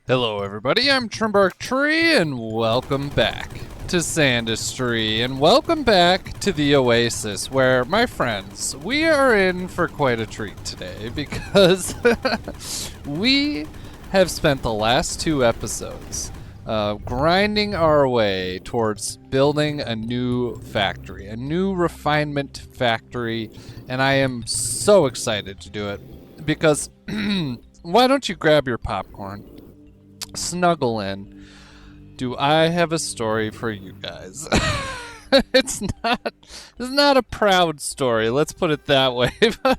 Hello everybody, I'm TrimBarktree and welcome back to Sandustry and welcome back to the Oasis where, my friends, we are in for quite a treat today because we have spent the last two episodes grinding our way towards building a new factory, a new refinement factory, and I am so excited to do it because why don't you grab your popcorn? Snuggle in. Do I have a story for you guys? It's not a proud story, let's put it that way. But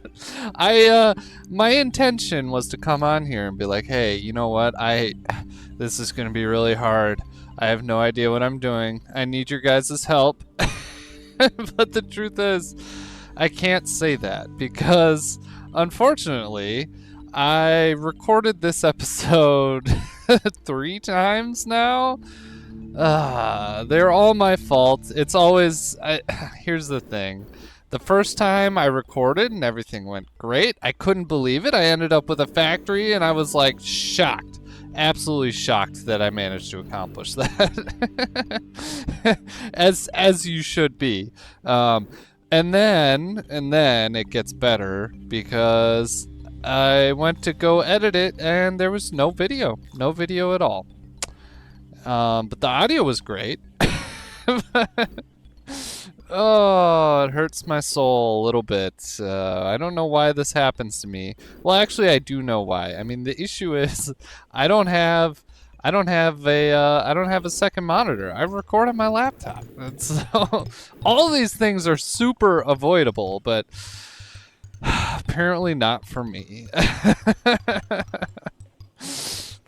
my intention was to come on here and be like, hey, you know what? This is gonna be really hard. I have no idea what I'm doing. I need your guys' help. But the truth is, I can't say that because, unfortunately, I recorded this episode 3 times now. They're all my fault. It's always... here's the thing. The first time I recorded and everything went great. I couldn't believe it. I ended up with a factory and I was like shocked. Absolutely shocked that I managed to accomplish that. as you should be. And then it gets better because I went to go edit it and there was no video at all. But the audio was great. Oh, it hurts my soul a little bit. I don't know why this happens to me. Well, actually, I do know why. I mean, the issue is I don't have a second monitor. I record on my laptop. And so all these things are super avoidable, but apparently not for me.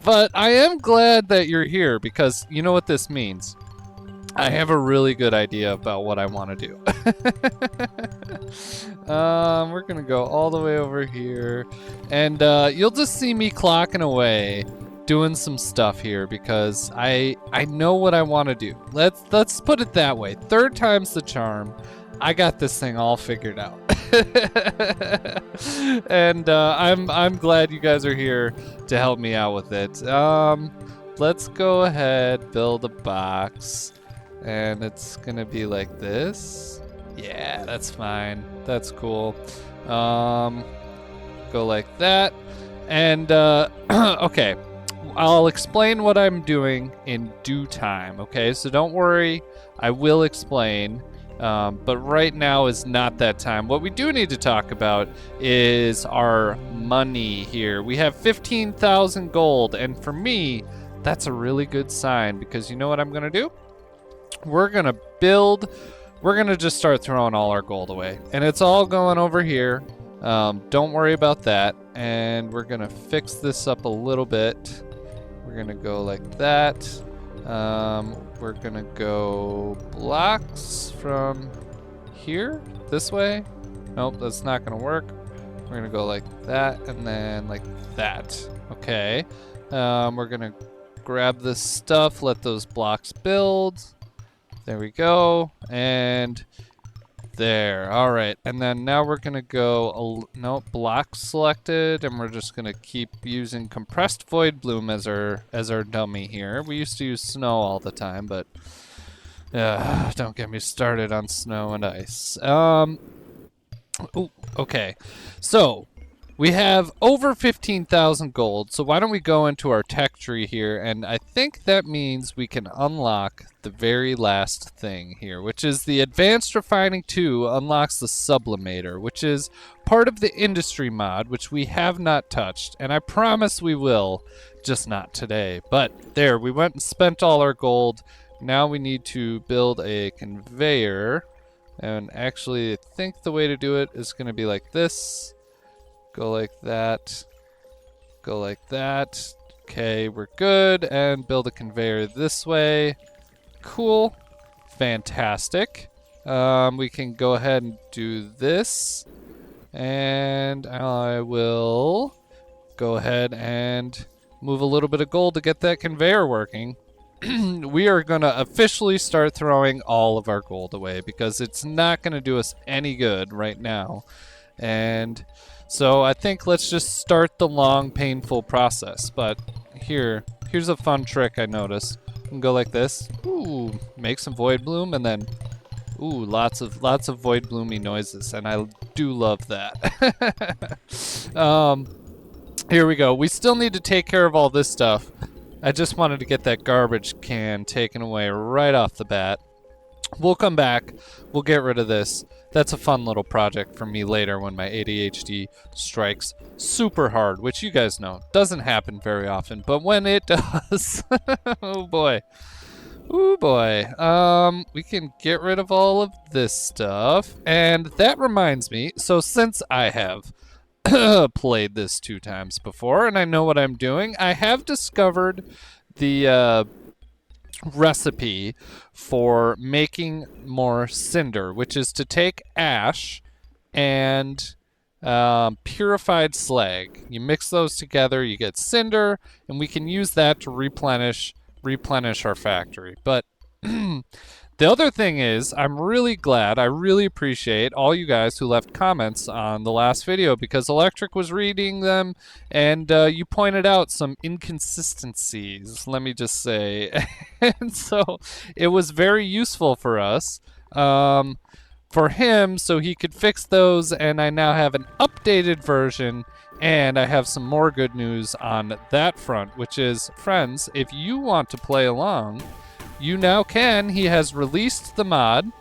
But I am glad that you're here because you know what this means. I have a really good idea about what I want to do. We're gonna go all the way over here, and you'll just see me clocking away, doing some stuff here because I know what I want to do. Let's put it that way. 3rd time's the charm. I got this thing all figured out. And I'm glad you guys are here to help me out with it. Let's go ahead, build a box, and it's gonna be like this. Yeah, that's fine. That's cool. Go like that, and okay. I'll explain what I'm doing in due time. Okay, so don't worry. I will explain. But right now is not that time. What we do need to talk about is our money here. We have 15,000 gold, and for me, that's a really good sign because you know what I'm gonna do? We're gonna just start throwing all our gold away, and it's all going over here. Don't worry about that, and we're gonna fix this up a little bit. We're gonna go like that. We're gonna go blocks from here, this way. Nope, that's not gonna work. We're gonna go like that and then like that. Okay. We're gonna grab this stuff, let those blocks build. There we go. And there. All right. And then now we're gonna go, no, block selected, and we're just gonna keep using compressed void bloom as our dummy here. We used to use snow all the time, but don't get me started on snow and ice. Ooh, okay. So we have over 15,000 gold, so why don't we go into our tech tree here, and I think that means we can unlock the very last thing here, which is the Advanced Refining 2 unlocks the Sublimator, which is part of the industry mod, which we have not touched, and I promise we will, just not today. But there, we went and spent all our gold. Now we need to build a conveyor, and actually I think the way to do it is going to be like this. Go like that. Go like that. Okay, we're good. And build a conveyor this way. Cool. Fantastic. We can go ahead and do this. And I will go ahead and move a little bit of gold to get that conveyor working. We are going to officially start throwing all of our gold away because it's not going to do us any good right now. And so I think let's just start the long, painful process. But here, here's a fun trick I noticed. You can go like this. Ooh, make some void bloom, and then ooh, lots of void bloomy noises, and I do love that. Here we go. We still need to take care of all this stuff. I just wanted to get that garbage can taken away right off the bat. We'll come back. We'll get rid of this. That's a fun little project for me later when my ADHD strikes super hard, which you guys know doesn't happen very often, but when it does, oh boy. Oh boy. We can get rid of all of this stuff. And that reminds me, so since I have played this 2 times before and I know what I'm doing, I have discovered the recipe for making more cinder, which is to take ash and purified slag. You mix those together, you get cinder, and we can use that to replenish our factory. But the other thing is, I'm really glad, I really appreciate all you guys who left comments on the last video, because Electric was reading them and you pointed out some inconsistencies, let me just say. And so it was very useful for us, for him, so he could fix those, and I now have an updated version. And I have some more good news on that front, which is, friends, if you want to play along, you now can. He has released the mod,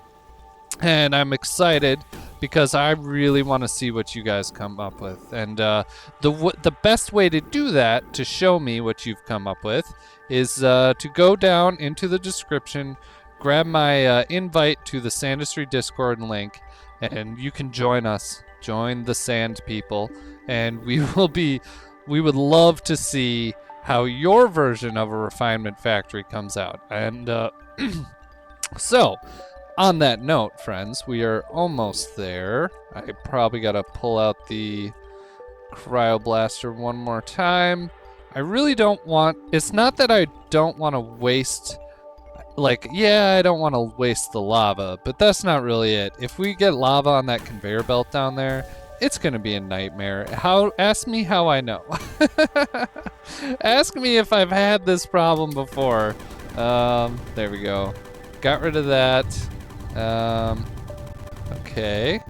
and I'm excited because I really want to see what you guys come up with. And the best way to do that, to show me what you've come up with, is to go down into the description, grab my invite to the Sandustry Discord link, and you can join us. Join the sand people, and we would love to see how your version of a refinement factory comes out. And so on that note, friends, we are almost there. I probably gotta pull out the cryoblaster one more time. I really don't want, it's not that I don't want to waste, like, yeah, I don't want to waste the lava, but that's not really it. If we get lava on that conveyor belt down there, it's gonna be a nightmare. Ask me how I know. Ask me if I've had this problem before. There we go. Got rid of that. Okay.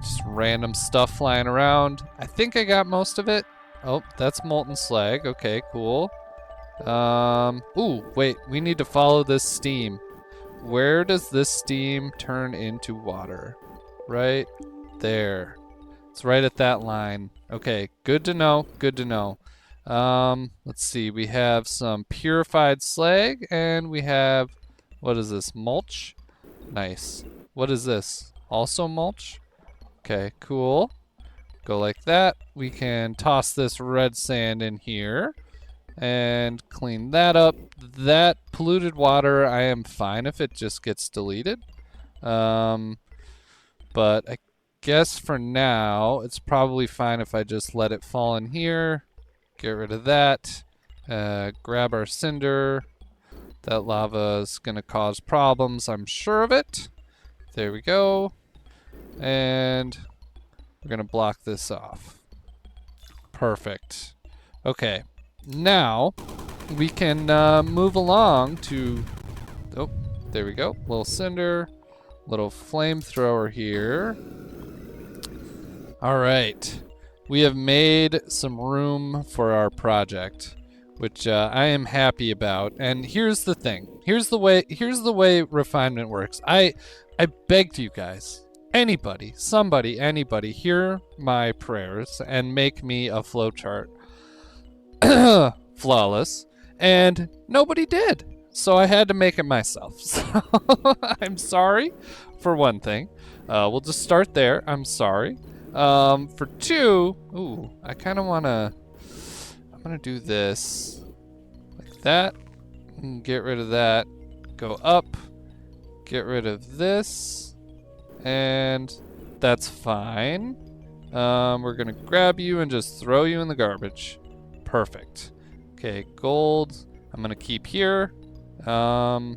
Just random stuff flying around. I think I got most of it. Oh, that's molten slag. Okay, cool. Ooh, wait, we need to follow this steam. Where does this steam turn into water? Right there. It's right at that line. Okay, good to know, good to know. Let's see, we have some purified slag, and we have, what is this, mulch? Nice. What is this? Also mulch? Okay, cool. Go like that. We can toss this red sand in here and clean that up. That polluted water, I am fine if it just gets deleted. But I guess for now, it's probably fine if I just let it fall in here. Get rid of that. Grab our cinder. That lava is gonna cause problems, I'm sure of it. There we go. And we're gonna block this off. Perfect. Okay. Now we can move along to, oh, there we go. Little cinder, little flamethrower here. All right, we have made some room for our project, which I am happy about. And here's the thing. Here's the way refinement works. I beg to you guys, anybody, somebody, anybody, hear my prayers and make me a flowchart. Flawless, and nobody did, so I had to make it myself. So I'm sorry for one thing. We'll just start there. I'm sorry. For two, ooh, I kind of wanna, I'm gonna do this like that, and get rid of that, go up, get rid of this, and that's fine. We're gonna grab you and just throw you in the garbage. Perfect. Okay, gold, I'm gonna keep here. That's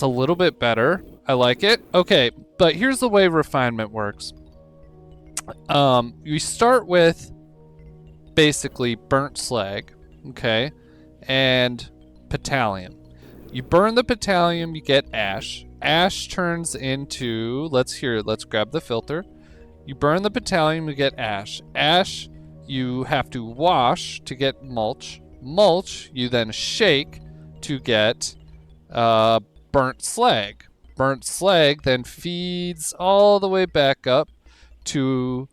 a little bit better. I like it. Okay, but here's the way refinement works. You start with basically burnt slag, okay, and petroleum. You burn the petroleum, you get ash. Ash turns into, let's grab the filter. You burn the petroleum, you get ash. Ash, you have to wash to get mulch. Mulch, you then shake to get burnt slag. Burnt slag then feeds all the way back up to,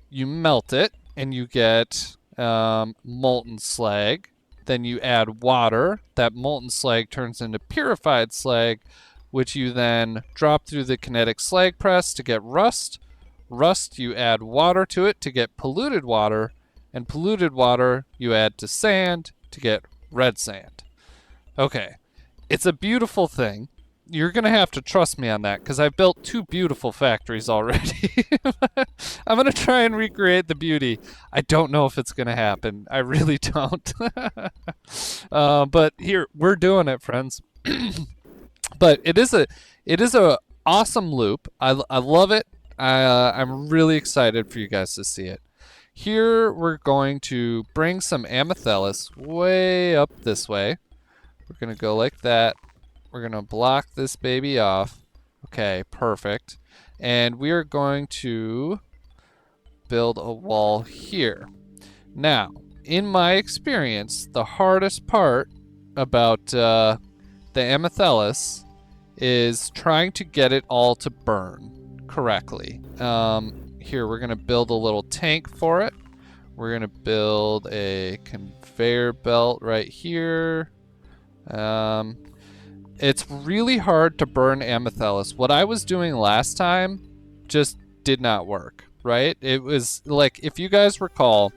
you melt it, and you get molten slag. Then you add water. That molten slag turns into purified slag, which you then drop through the kinetic slag press to get rust. Rust, you add water to it to get polluted water, and polluted water you add to sand to get red sand. Okay, it's a beautiful thing. You're gonna have to trust me on that because I've built 2 beautiful factories already. I'm gonna try and recreate the beauty. I don't know if it's gonna happen. I really don't. But here, we're doing it, friends. But it is a awesome loop. I love it. I'm really excited for you guys to see it. Here we're going to bring some amethyllis way up this way. We're gonna go like that. We're gonna block this baby off. Okay, perfect. And we are going to build a wall here. Now, in my experience, the hardest part about the amethyllis is trying to get it all to burn correctly. Here, we're gonna build a little tank for it. We're gonna build a conveyor belt right here. It's really hard to burn amethyllis. What I was doing last time just did not work, right? It was like, if you guys recall,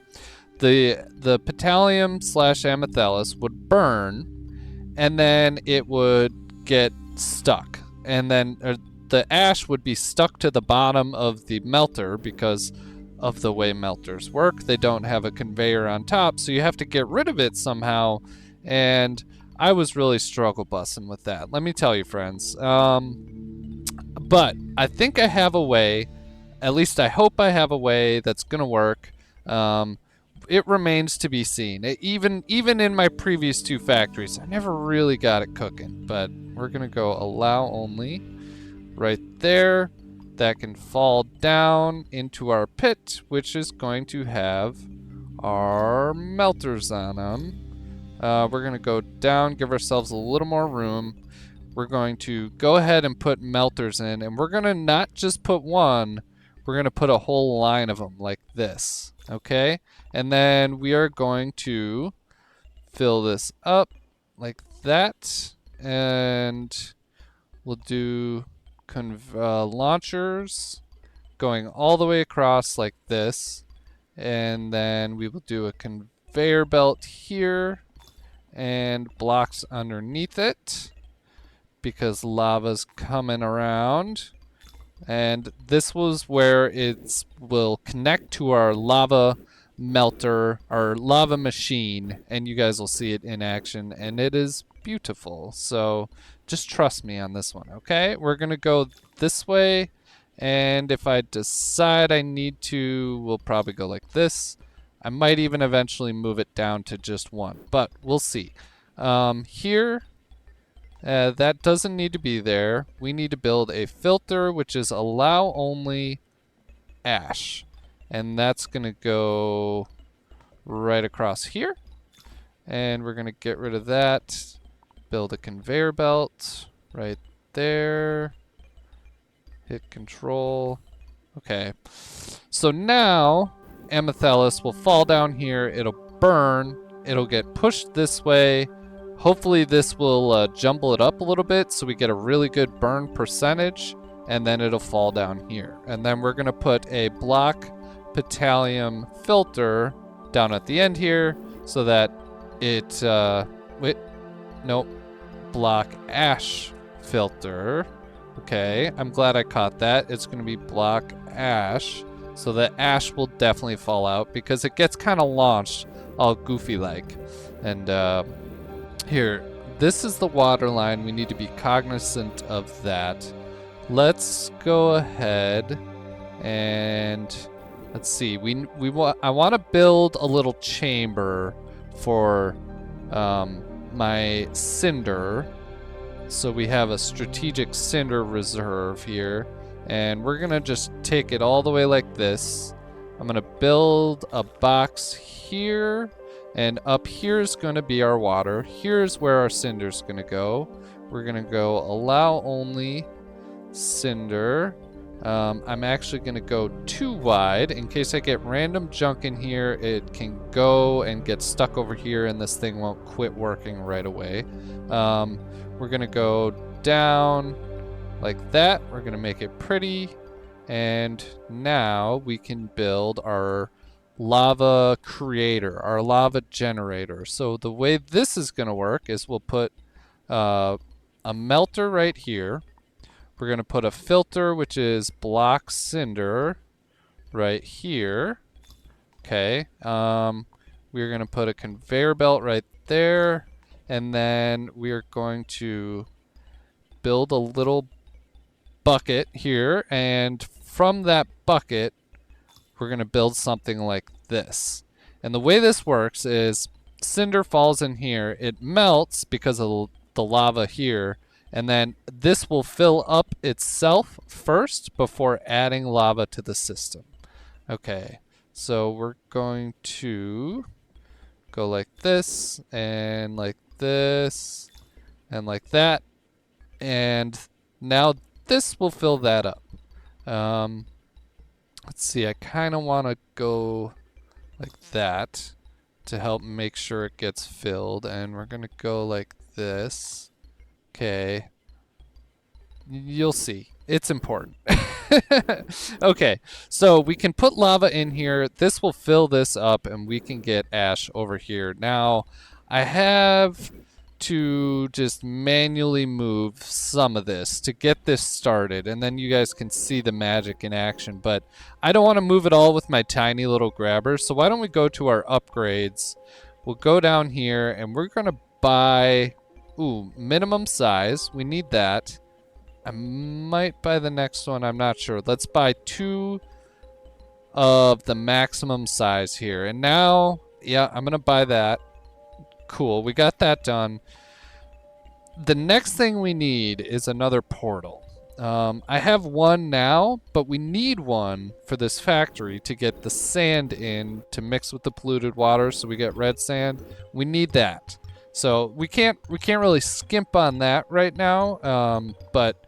the petroleum / amethyllis would burn, and then it would get stuck, and then the ash would be stuck to the bottom of the melter because of the way melters work. They don't have a conveyor on top, so you have to get rid of it somehow, and I was really struggle busting with that, let me tell you, friends. But I think I have a way, at least I hope I have a way that's gonna work. It remains to be seen. Even in my previous 2 factories, I never really got it cooking, but we're gonna go allow only right there. That can fall down into our pit, which is going to have our melters on them. We're going to go down, give ourselves a little more room. We're going to go ahead and put melters in, and we're going to not just put one, we're going to put a whole line of them like this, okay? And then we are going to fill this up like that, and we'll do launchers going all the way across like this, and then we will do a conveyor belt here and blocks underneath it because lava's coming around, and this was where it will connect to our lava melter, our lava machine, and you guys will see it in action, and it is beautiful. So just trust me on this one, okay? We're gonna go this way, and if I decide I need to, we'll probably go like this. I might even eventually move it down to just 1, but we'll see. Here, that doesn't need to be there. We need to build a filter, which is allow only ash. And that's gonna go right across here. And we're gonna get rid of that. Build a conveyor belt right there. Hit control. Okay. So now amethyllis will fall down here, it'll burn, it'll get pushed this way. Hopefully this will jumble it up a little bit so we get a really good burn percentage, and then it'll fall down here. And then we're gonna put a block petroleum filter down at the end here so that it, block ash filter. Okay, I'm glad I caught that. It's gonna be block ash. So the ash will definitely fall out because it gets kind of launched all goofy like. And here, this is the water line. We need to be cognizant of that. Let's go ahead and let's see. I want to build a little chamber for my cinder. So we have a strategic cinder reserve here. And we're gonna just take it all the way like this. I'm gonna build a box here. And up here is gonna be our water. Here's where our cinder's gonna go. We're gonna go allow only cinder. I'm actually going to go too wide. In case I get random junk in here, it can go and get stuck over here and this thing won't quit working right away. We're going to go down like that. We're going to make it pretty. And now we can build our lava creator, our lava generator. So the way this is going to work is we'll put a melter right here. We're going to put a filter, which is block cinder, right here. Okay. We're going to put a conveyor belt right there. And then we're going to build a little bucket here. And from that bucket, we're going to build something like this. And the way this works is cinder falls in here. It melts because of the lava here. And then this will fill up itself first before adding lava to the system. Okay, so we're going to go like this, and like this, and like that. And now this will fill that up. Let's see, I kind of want to go like that to help make sure it gets filled. And we're going to go like this. Okay. You'll see. It's important. Okay, so we can put lava in here. This will fill this up and we can get ash over here. Now, I have to just manually move some of this to get this started, and then you guys can see the magic in action. But I don't want to move it all with my tiny little grabber, so why don't we go to our upgrades. We'll go down here and we're going to buy... Ooh, minimum size. We need that. I might buy the next one. I'm not sure. Let's buy 2 of the maximum size here. And now, yeah, I'm going to buy that. Cool. We got that done. The next thing we need is another portal. I have one now, but we need one for this factory to get the sand in to mix with the polluted water so we get red sand. We need that. So we can't really skimp on that right now, but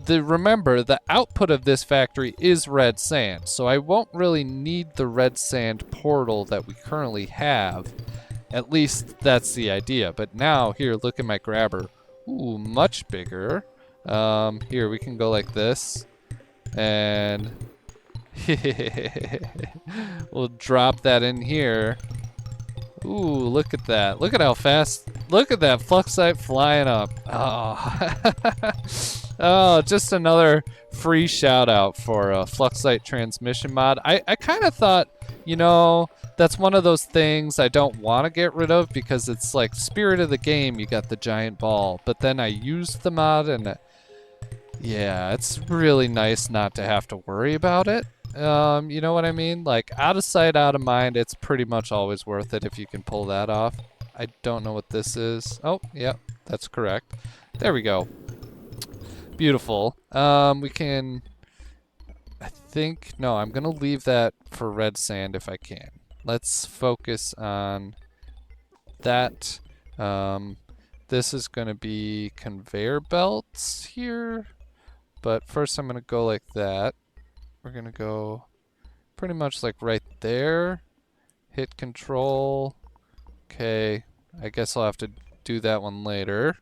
remember the output of this factory is red sand, so I won't really need the red sand portal that we currently have. At least that's the idea. But now here, look at my grabber. Ooh, much bigger. Here we can go like this, and we'll drop that in here. Ooh, look at that. Look at how fast. Look at that Fluxite flying up. Oh. Oh, just another free shout out for Fluxite Transmission mod. I kind of thought, you know, that's one of those things I don't want to get rid of because it's like spirit of the game. You got the giant ball. But then I used the mod and yeah, it's really nice not to have to worry about it. You know what I mean? Like, out of sight, out of mind, it's pretty much always worth it if you can pull that off. I don't know what this is. Oh, yep, that's correct. There we go. Beautiful. We can... I think... No, I'm going to leave that for red sand if I can. Let's focus on that. This is going to be conveyor belts here. But first I'm going to go like that. We're going to go pretty much like right there. Hit control. Okay. I guess I'll have to do that one later.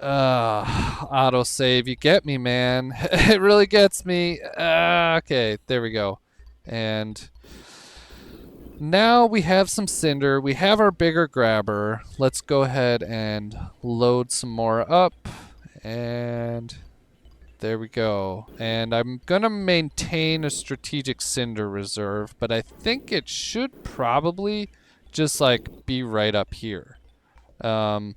Autosave. You get me, man. It really gets me. Okay. There we go. And now we have some cinder. We have our bigger grabber. Let's go ahead and load some more up. And... there we go. And I'm gonna maintain a strategic cinder reserve, but I think it should probably just like be right up here. I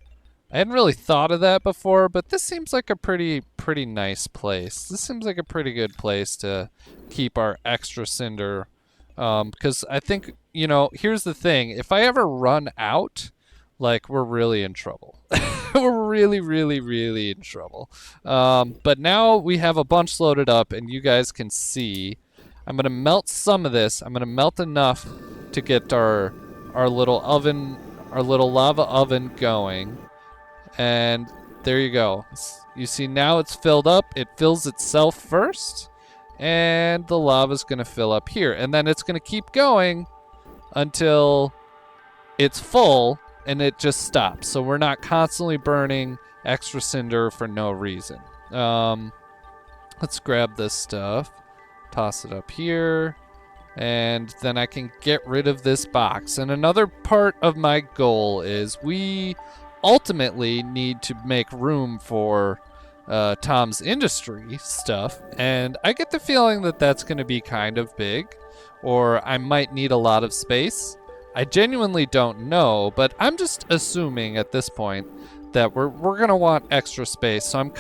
hadn't really thought of that before, but this seems like a pretty nice place. This seems like a pretty good place to keep our extra cinder Because I think, you know, here's the thing. If I ever run out, like, we're really in trouble. We're really, really, really in trouble. But now we have a bunch loaded up, and you guys can see. I'm going to melt some of this. I'm going to melt enough to get our little oven, our little lava oven going. And there you go. You see now it's filled up. It fills itself first. And the lava's going to fill up here. And then it's going to keep going until it's full and it just stops. So we're not constantly burning extra cinder for no reason. Let's grab this stuff. Toss it up here. And then I can get rid of this box. And another part of my goal is we ultimately need to make room for Tom's industry stuff, and I get the feeling that that's going to be kind of big, or I might need a lot of space. I genuinely don't know, but I'm just assuming at this point that we're going to want extra space. So I'm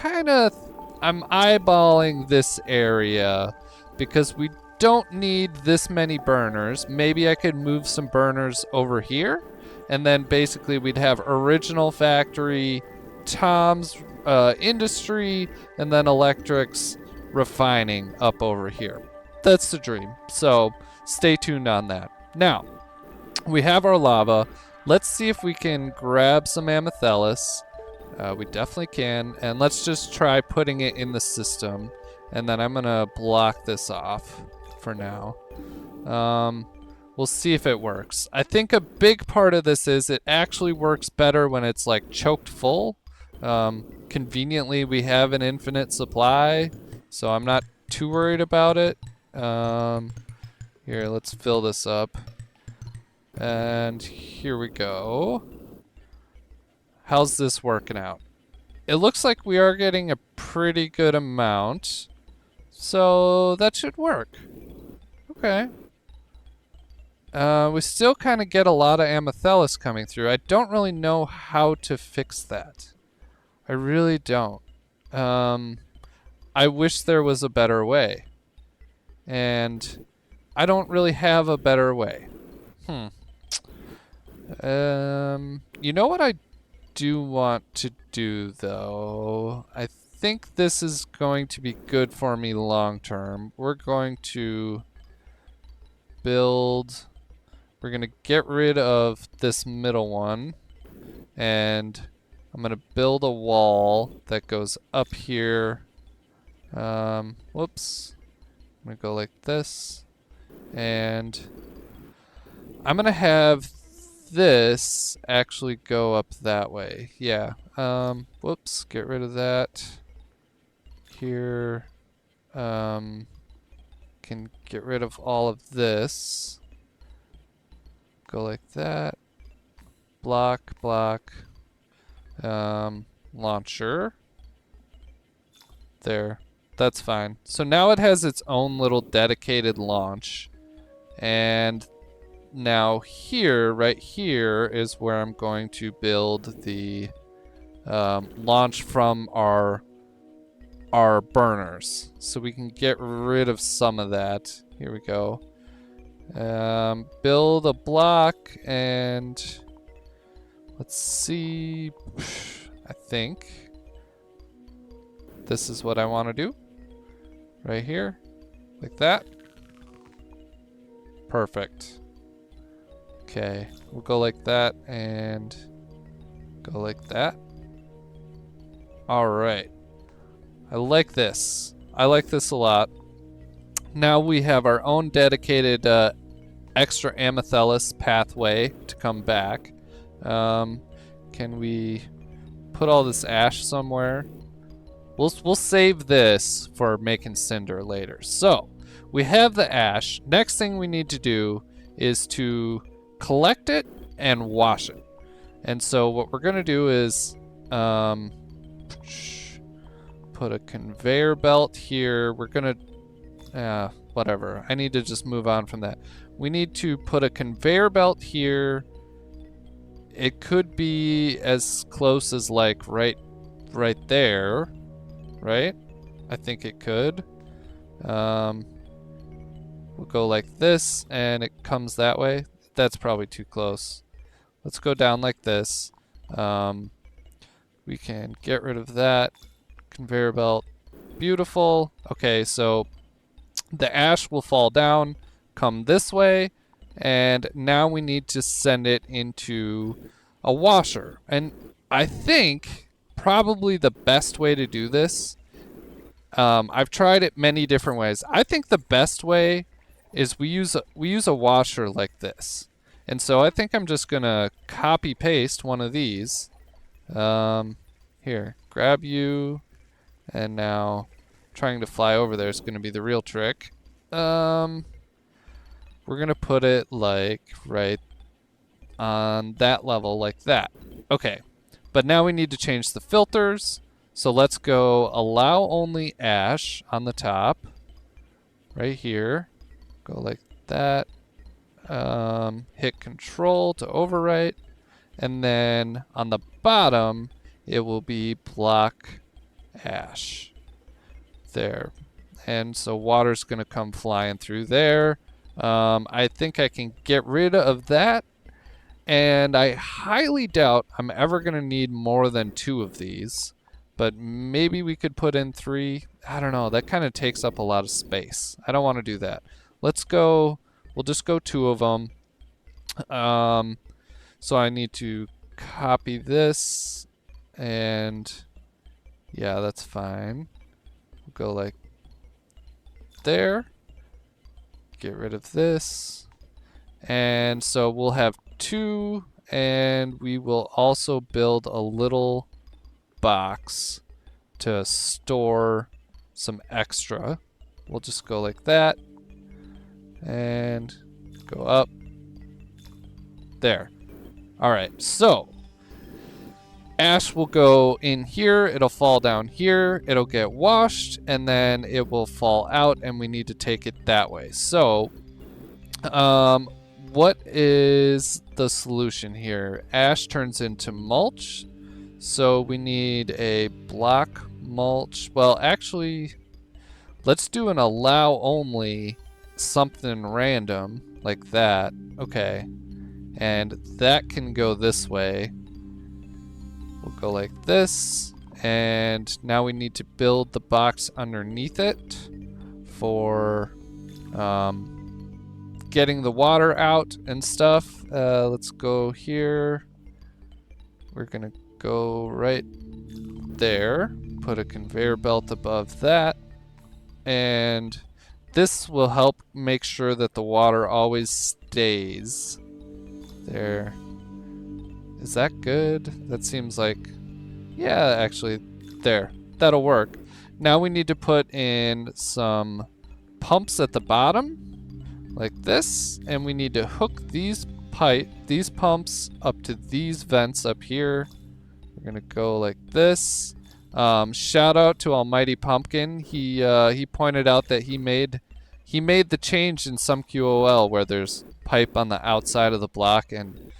eyeballing this area because we don't need this many burners. Maybe I could move some burners over here, and then basically we'd have original factory, Tom's industry, and then electrics refining up over here. That's the dream. So stay tuned on that. Now, we have our lava. Let's see if we can grab some amethellus. We definitely can. And let's just try putting it in the system. And then I'm going to block this off for now. We'll see if it works. I think a big part of this is it actually works better when it's like choked full. Conveniently, we have an infinite supply, so I'm not too worried about it. Here, let's fill this up. And here we go. How's this working out? It looks like we are getting a pretty good amount, so that should work. Okay. We still kind of get a lot of amethellus coming through. I don't really know how to fix that. I really don't. I wish there was a better way. And I don't really have a better way. You know what I do want to do, though? I think this is going to be good for me long term. We're going to build... We're going to get rid of this middle one. And I'm going to build a wall that goes up here. Whoops. I'm going to go like this. And I'm going to have this actually go up that way. Yeah. Whoops. Get rid of that. Here. Can get rid of all of this. Go like that. Block, block. Launcher. There. That's fine. So now it has its own little dedicated launch. And now here, right here, is where I'm going to build the launch from our burners. So we can get rid of some of that. Here we go. Build a block and let's see. I think this is what I want to do. Right here. Like that. Perfect. Okay. We'll go like that and go like that. Alright. I like this. I like this a lot. Now we have our own dedicated extra amethellus pathway to come back. Can we put all this ash somewhere? We'll save this for making cinder later. So we have the ash. Next thing we need to do is to collect it and wash it. And so what we're gonna do is put a conveyor belt here. We're gonna whatever. I need to just move on from that. We need to put a conveyor belt here. It could be as close as like right there, right? I think it could. We'll go like this, and it comes that way. That's probably too close. Let's go down like this. We can get rid of that conveyor belt. Beautiful. Okay, so the ash will fall down, come this way, and now we need to send it into a washer. And I think probably the best way to do this, I've tried it many different ways. I think the best way is we use a washer like this. And so I think I'm just gonna copy paste one of these. Here, grab you, and now trying to fly over there is gonna be the real trick. We're gonna put it like right on that level like that. Okay, but now we need to change the filters. So let's go allow only ash on the top, right here. Go like that. Hit control to overwrite. And then on the bottom, it will be block ash. There. And so water's gonna come flying through there. I think I can get rid of that. And I highly doubt I'm ever gonna need more than 2 of these. But maybe we could put in 3. I don't know. That kind of takes up a lot of space. I don't want to do that. Let's go. We'll just go 2 of them. So I need to copy this. And yeah, that's fine. We'll go like there. Get rid of this. And so we'll have 2. And we will also build a little box to store some extra. We'll just go like that and go up there. All right, so ash will go in here, it'll fall down here, it'll get washed, and then it will fall out, and we need to take it that way. So what is the solution here? Ash turns into mulch. So we need a block mulch. Well, actually, let's do an allow only something random like that. Okay. And that can go this way. We'll go like this. And now we need to build the box underneath it for getting the water out and stuff. Let's go here. We're going to go right there, put a conveyor belt above that, and this will help make sure that the water always stays there. Is that good? That seems like, yeah, actually, there. That'll work. Now we need to put in some pumps at the bottom, like this, and we need to hook these pumps up to these vents up here. We're gonna go like this. Shout out to Almighty Pumpkin. He pointed out that he made the change in SomeQoL where there's pipe on the outside of the block, and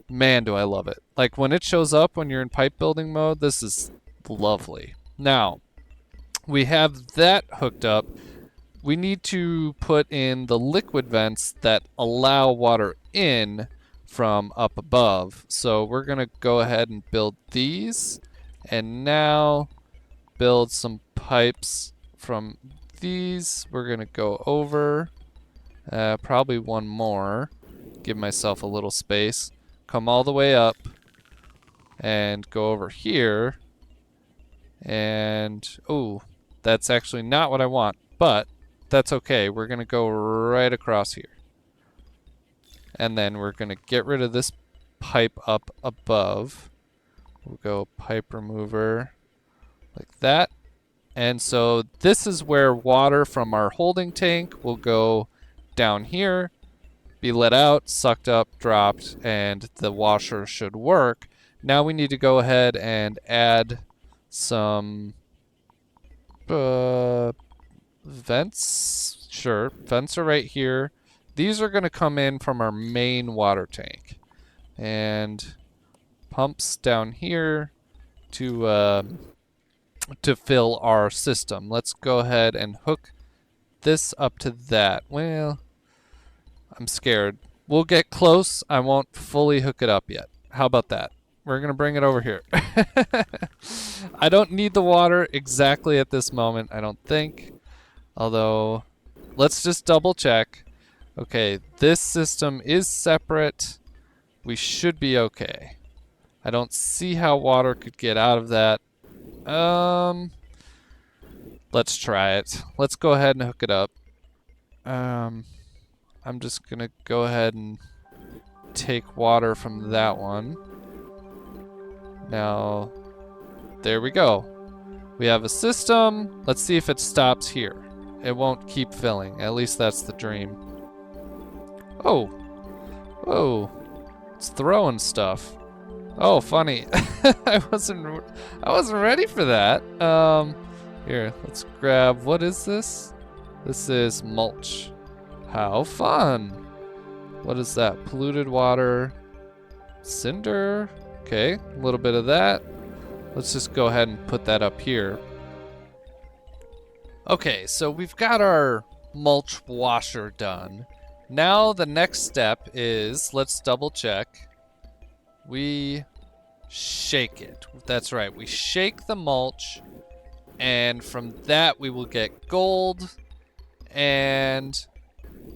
man, do I love it. Like when it shows up when you're in pipe building mode, this is lovely. Now, we have that hooked up. We need to put in the liquid vents that allow water in from up above. So we're gonna go ahead and build these, and now build some pipes from these. We're gonna go over, probably one more, give myself a little space, come all the way up and go over here, and oh, that's actually not what I want, but that's okay. We're gonna go right across here. And then we're going to get rid of this pipe up above. We'll go pipe remover like that. And so this is where water from our holding tank will go down here, be let out, sucked up, dropped, and the washer should work. Now we need to go ahead and add some vents. Sure, vents are right here. These are going to come in from our main water tank, and pumps down here to fill our system. Let's go ahead and hook this up to that. Well, I'm scared. We'll get close. I won't fully hook it up yet. How about that? We're going to bring it over here. I don't need the water exactly at this moment, I don't think. Although, let's just double check. Okay, this system is separate. We should be okay. I don't see how water could get out of that. Let's try it. Let's go ahead and hook it up. I'm just gonna go ahead and take water from that one. Now, there we go. We have a system. Let's see if it stops here. It won't keep filling. At least that's the dream. Oh. Whoa. It's throwing stuff. Oh, funny. I wasn't ready for that. Here, let's grab, what is this? This is mulch. How fun. What is that? Polluted water. Cinder. Okay, a little bit of that. Let's just go ahead and put that up here. Okay, so we've got our mulch washer done. Now the next step is, let's double check. We shake it. That's right, we shake the mulch, and from that we will get gold and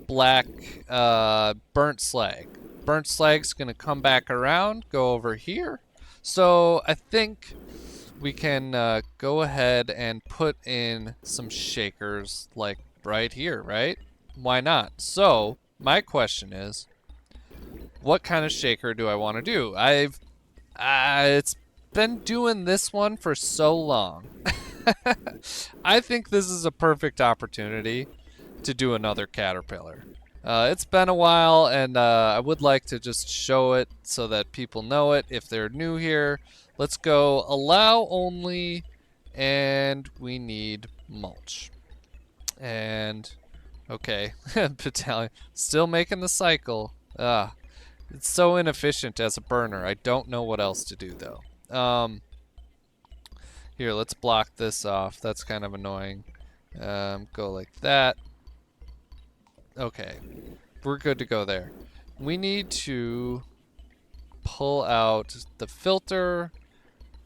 black burnt slag. Burnt slag's gonna come back around, go over here. So I think we can go ahead and put in some shakers like right here, right? Why not? So my question is, what kind of shaker do I want to do? It's been doing this one for so long. I think this is a perfect opportunity to do another caterpillar. It's been a while, and I would like to just show it so that people know it if they're new here. Let's go allow only, and we need mulch. And, okay, battalion, still making the cycle. It's so inefficient as a burner. I don't know what else to do, though. Here, let's block this off. That's kind of annoying. Go like that. Okay, we're good to go there. We need to pull out the filter.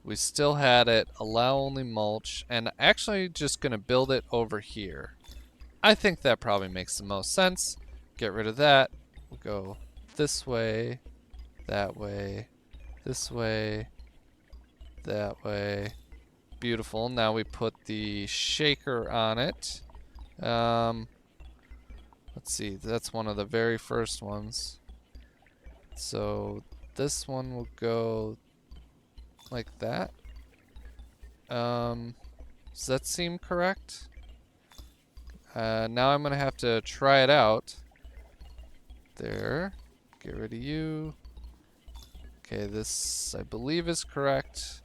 We still had it. Allow only mulch. And actually just going to build it over here. I think that probably makes the most sense. Get rid of that. We'll go this way, that way, this way, that way. Beautiful. Now we put the shaker on it. Let's see, that's one of the very first ones. So this one will go like that. Does that seem correct? Now I'm gonna have to try it out. There. Get rid of you. Okay, this I believe is correct.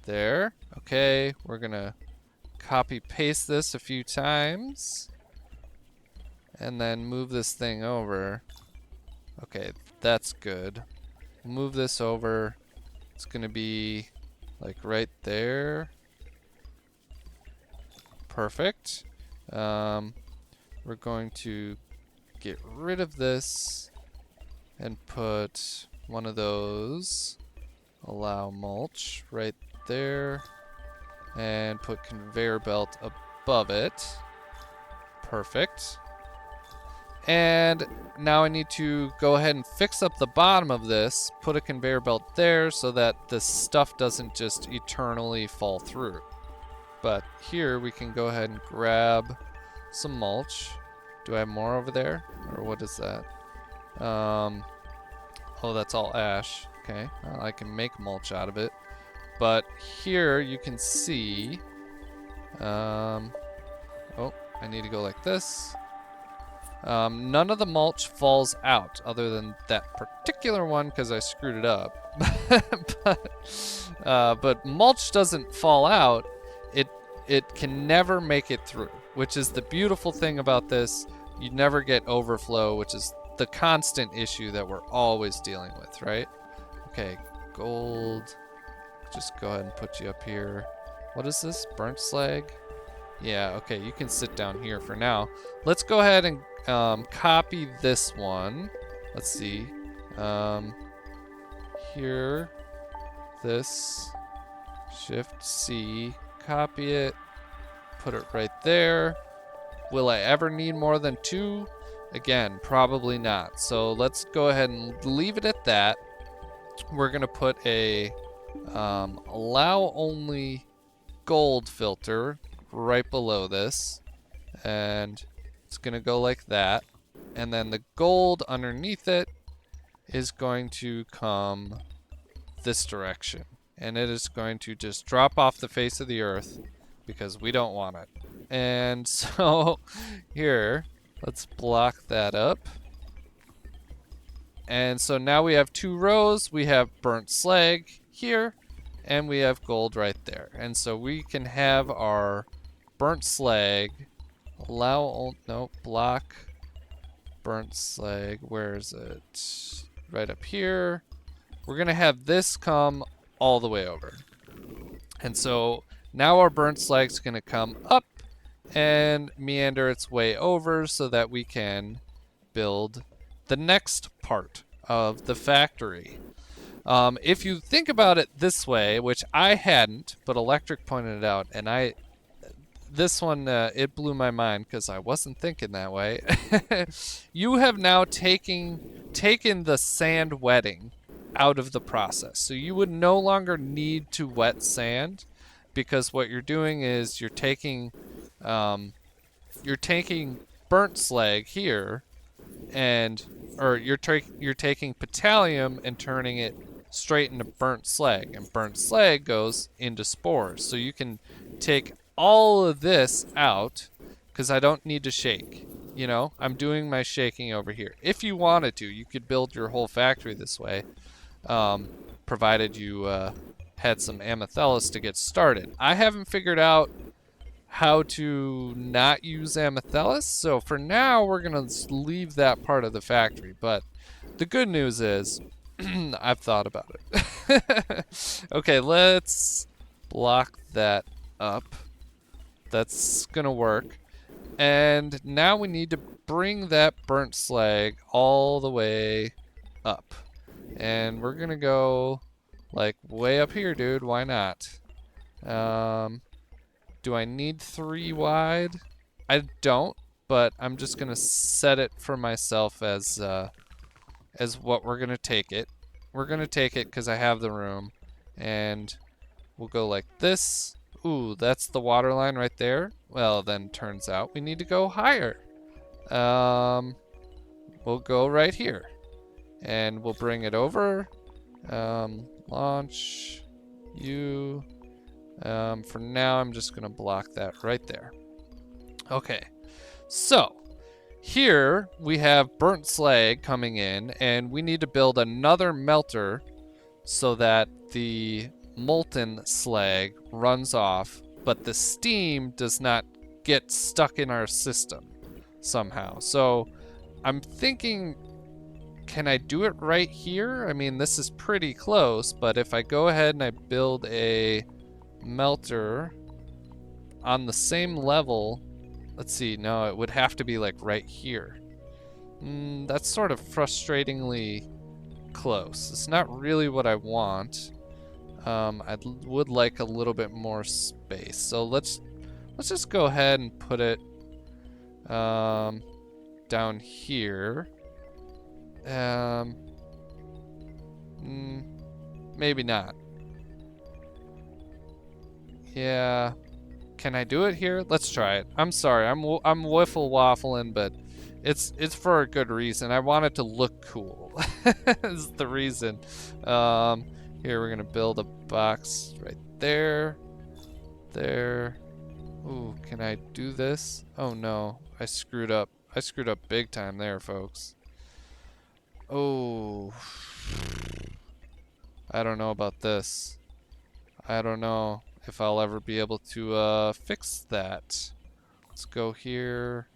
There. Okay, we're gonna copy paste this a few times. And then move this thing over. Okay, that's good. Move this over. It's gonna be like right there. Perfect. We're going to get rid of this and put one of those. Allow mulch right there. And put conveyor belt above it. Perfect. And now I need to go ahead and fix up the bottom of this, put a conveyor belt there so that the stuff doesn't just eternally fall through. But here we can go ahead and grab some mulch. Do I have more over there? Or what is that? Oh, that's all ash. Okay, well, I can make mulch out of it. But here you can see, oh, I need to go like this. None of the mulch falls out other than that particular one because I screwed it up. But mulch doesn't fall out. It can never make it through, which is the beautiful thing about this. You never get overflow, which is the constant issue that we're always dealing with, right? Okay, gold. Just go ahead and put you up here. What is this? Burnt slag? Yeah, okay, you can sit down here for now. Let's go ahead and copy this one. Let's see. Here, this, Shift C, copy it, put it right there. Will I ever need more than 2? Again, probably not. So let's go ahead and leave it at that. We're gonna put a allow only gold filter right below this, and it's gonna go like that. And then the gold underneath it is going to come this direction, and it is going to just drop off the face of the earth because we don't want it. And so here, let's block that up. And so now we have 2 rows. We have burnt slag here, and we have gold right there. And so we can have our burnt slag, block burnt slag. Where is it? Right up here. We're gonna have this come all the way over. And so now our burnt slag's gonna come up and meander its way over so that we can build the next part of the factory. If you think about it this way, which I hadn't, but Electric pointed it out, and this one, it blew my mind because I wasn't thinking that way. You have now taken the sand wetting out of the process. So you would no longer need to wet sand, because what you're doing is you're taking burnt slag here, or you're taking petroleum and turning it straight into burnt slag, and burnt slag goes into spores. So you can take all of this out because I don't need to shake. You know, I'm doing my shaking over here. If you wanted to, you could build your whole factory this way, provided you had some amethellus to get started. I haven't figured out how to not use amethellus, so for now we're gonna leave that part of the factory. But the good news is I've thought about it. Okay, let's block that up. That's gonna work. And now we need to bring that burnt slag all the way up. And we're gonna go like way up here, dude. Why not? Do I need 3 wide? I don't, but I'm just gonna set it for myself as what we're gonna take it. We're gonna take it because I have the room, and we'll go like this. Ooh, that's the water line right there. Well, then turns out we need to go higher. We'll go right here, and we'll bring it over. Launch you. For now, I'm just gonna block that right there. Okay, so here we have burnt slag coming in, and we need to build another melter so that the molten slag runs off, but the steam does not get stuck in our system somehow. So I'm thinking, can I do it right here? I mean, this is pretty close, but if I go ahead and I build a melter on the same level, let's see, no, it would have to be like right here. That's sort of frustratingly close. It's not really what I want. I would like a little bit more space. So let's just go ahead and put it down here. Maybe not. Yeah. Can I do it here? Let's try it. I'm sorry. I'm wiffle waffling, but it's for a good reason. I want it to look cool. Is the reason. Here we're gonna build a box right there. There. Ooh, can I do this? Oh no, I screwed up. I screwed up big time there, folks. Oh. I don't know about this. I don't know if I'll ever be able to fix that. Let's go here,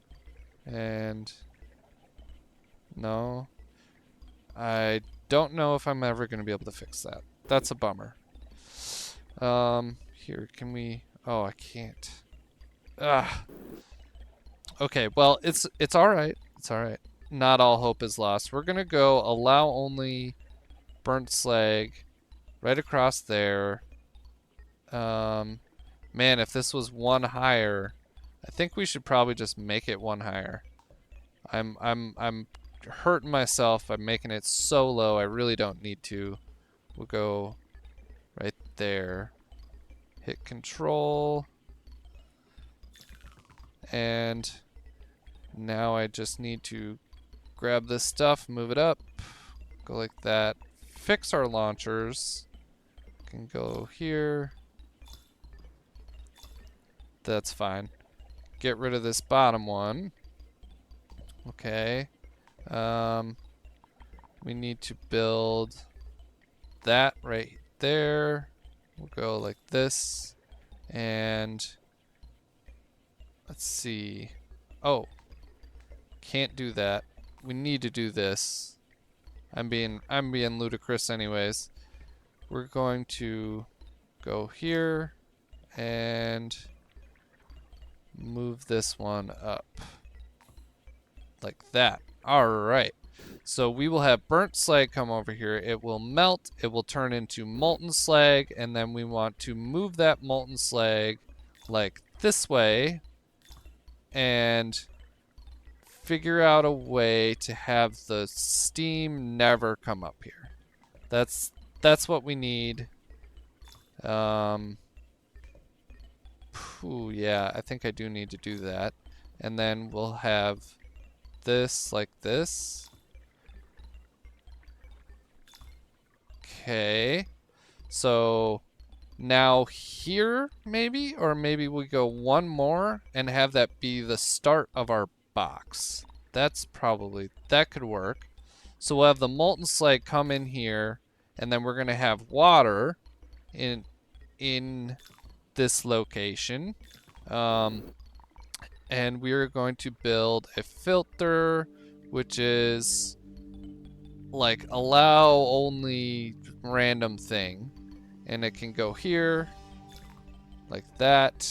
and no. I don't know if I'm ever going to be able to fix that. That's a bummer. Here, can we... Oh, I can't. Ugh. Okay, well, it's all right. It's all right. Not all hope is lost. We're gonna go allow only burnt slag right across there. Man, if this was one higher, I think we should probably just make it one higher. I'm hurting myself. I'm making it so low. I really don't need to. We'll go right there. Hit control. And now I just need to grab this stuff, move it up, go like that. Fix our launchers. Can go here. That's fine. Get rid of this bottom one. Okay. We need to build that right there. We'll go like this. And let's see. Oh, can't do that. We need to do this. I'm being ludicrous anyways. We're going to go here and move this one up. Like that. Alright. So we will have burnt slag come over here. It will melt. It will turn into molten slag. And then we want to move that molten slag like this way. And figure out a way to have the steam never come up here. That's what we need. Yeah, I think I do need to do that. And then we'll have this like this. Okay. So now here, maybe? Or maybe we go one more and have that be the start of our box. That could work. So we'll have the molten slag come in here, and then we're gonna have water in this location. And we're going to build a filter, which is like allow only random thing. And it can go here, like that.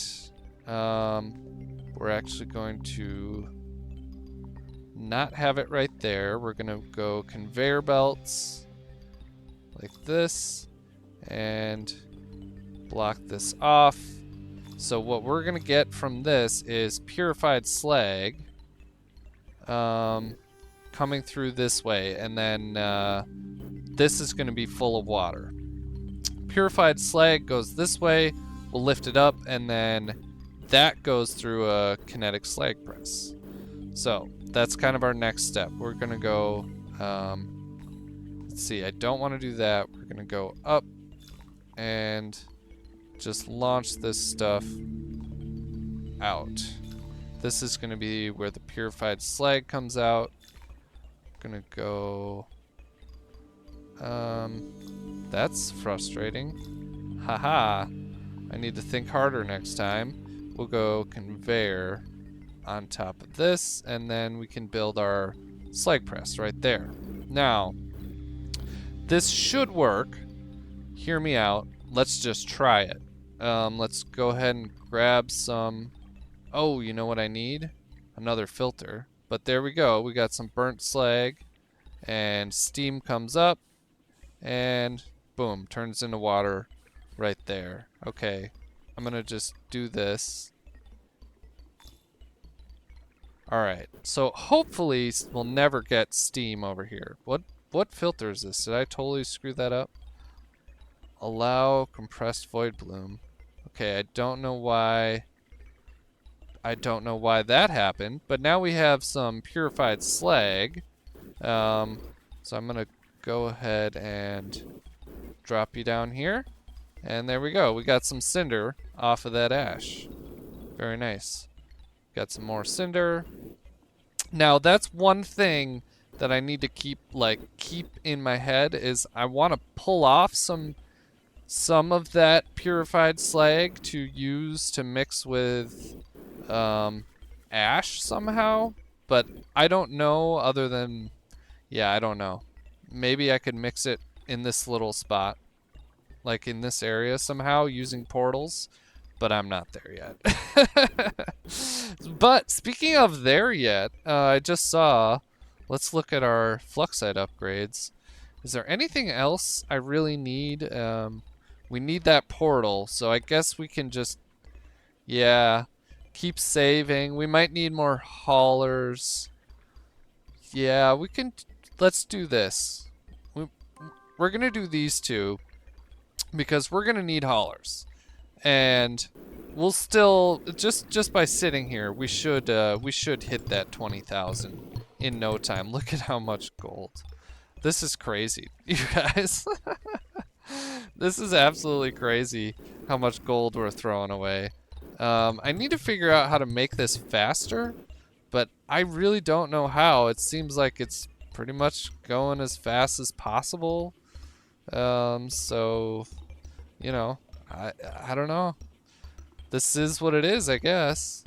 We're actually going to not have it right there. We're gonna go conveyor belts, like this, and block this off. So what we're gonna get from this is purified slag coming through this way, and then this is gonna be full of water. Purified slag goes this way, we'll lift it up, and then that goes through a kinetic slag press. So that's kind of our next step. We're gonna go, let's see, I don't wanna do that. We're gonna go up and just launch this stuff out. This is gonna be where the purified slag comes out. Gonna go, that's frustrating. Haha, I need to think harder next time. We'll go conveyor on top of this, and then we can build our slag press right there. Now, this should work. Hear me out. Let's just try it. Let's go ahead and grab some. Oh, you know what I need? Another filter. But there we go. We got some burnt slag, and steam comes up, and boom, turns into water right there. Okay, I'm gonna just do this. Alright, so hopefully we'll never get steam over here. What filter is this? Did I totally screw that up? Allow compressed void bloom. Okay, I don't know why that happened, but now we have some purified slag. So I'm gonna go ahead and drop you down here. And there we go. We got some cinder off of that ash. Very nice. Got some more cinder. Now that's one thing that I need to keep in my head is I want to pull off some of that purified slag to use to mix with ash somehow, but I don't know other than, yeah, I don't know. Maybe I could mix it in this little spot, like in this area somehow using portals, but I'm not there yet. But speaking of there yet, I just saw, let's look at our Fluxite upgrades. Is there anything else I really need? We need that portal, so I guess we can just, yeah, keep saving. We might need more haulers. Yeah, we can, let's do this. We're gonna do these two because we're gonna need haulers. And we'll still, just by sitting here, we should hit that 20,000 in no time. Look at how much gold. This is crazy, you guys. This is absolutely crazy how much gold we're throwing away. I need to figure out how to make this faster, but I really don't know how. It seems like it's pretty much going as fast as possible. So, you know, I don't know. This is what it is, I guess.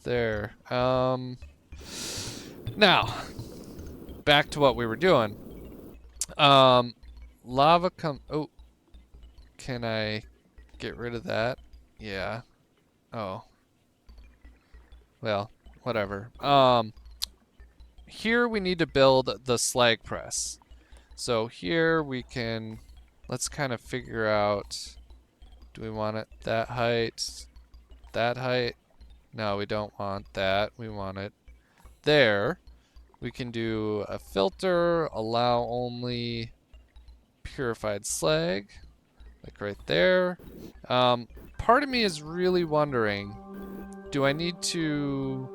There. Now, back to what we were doing. Lava oh, can I get rid of that? Yeah. Oh. Well, whatever. Here we need to build the slag press. So here we can, let's kind of figure out, do we want it that height? That height? No, we don't want that. We want it there. We can do a filter, allow only purified slag, like right there. Part of me is really wondering, do I need to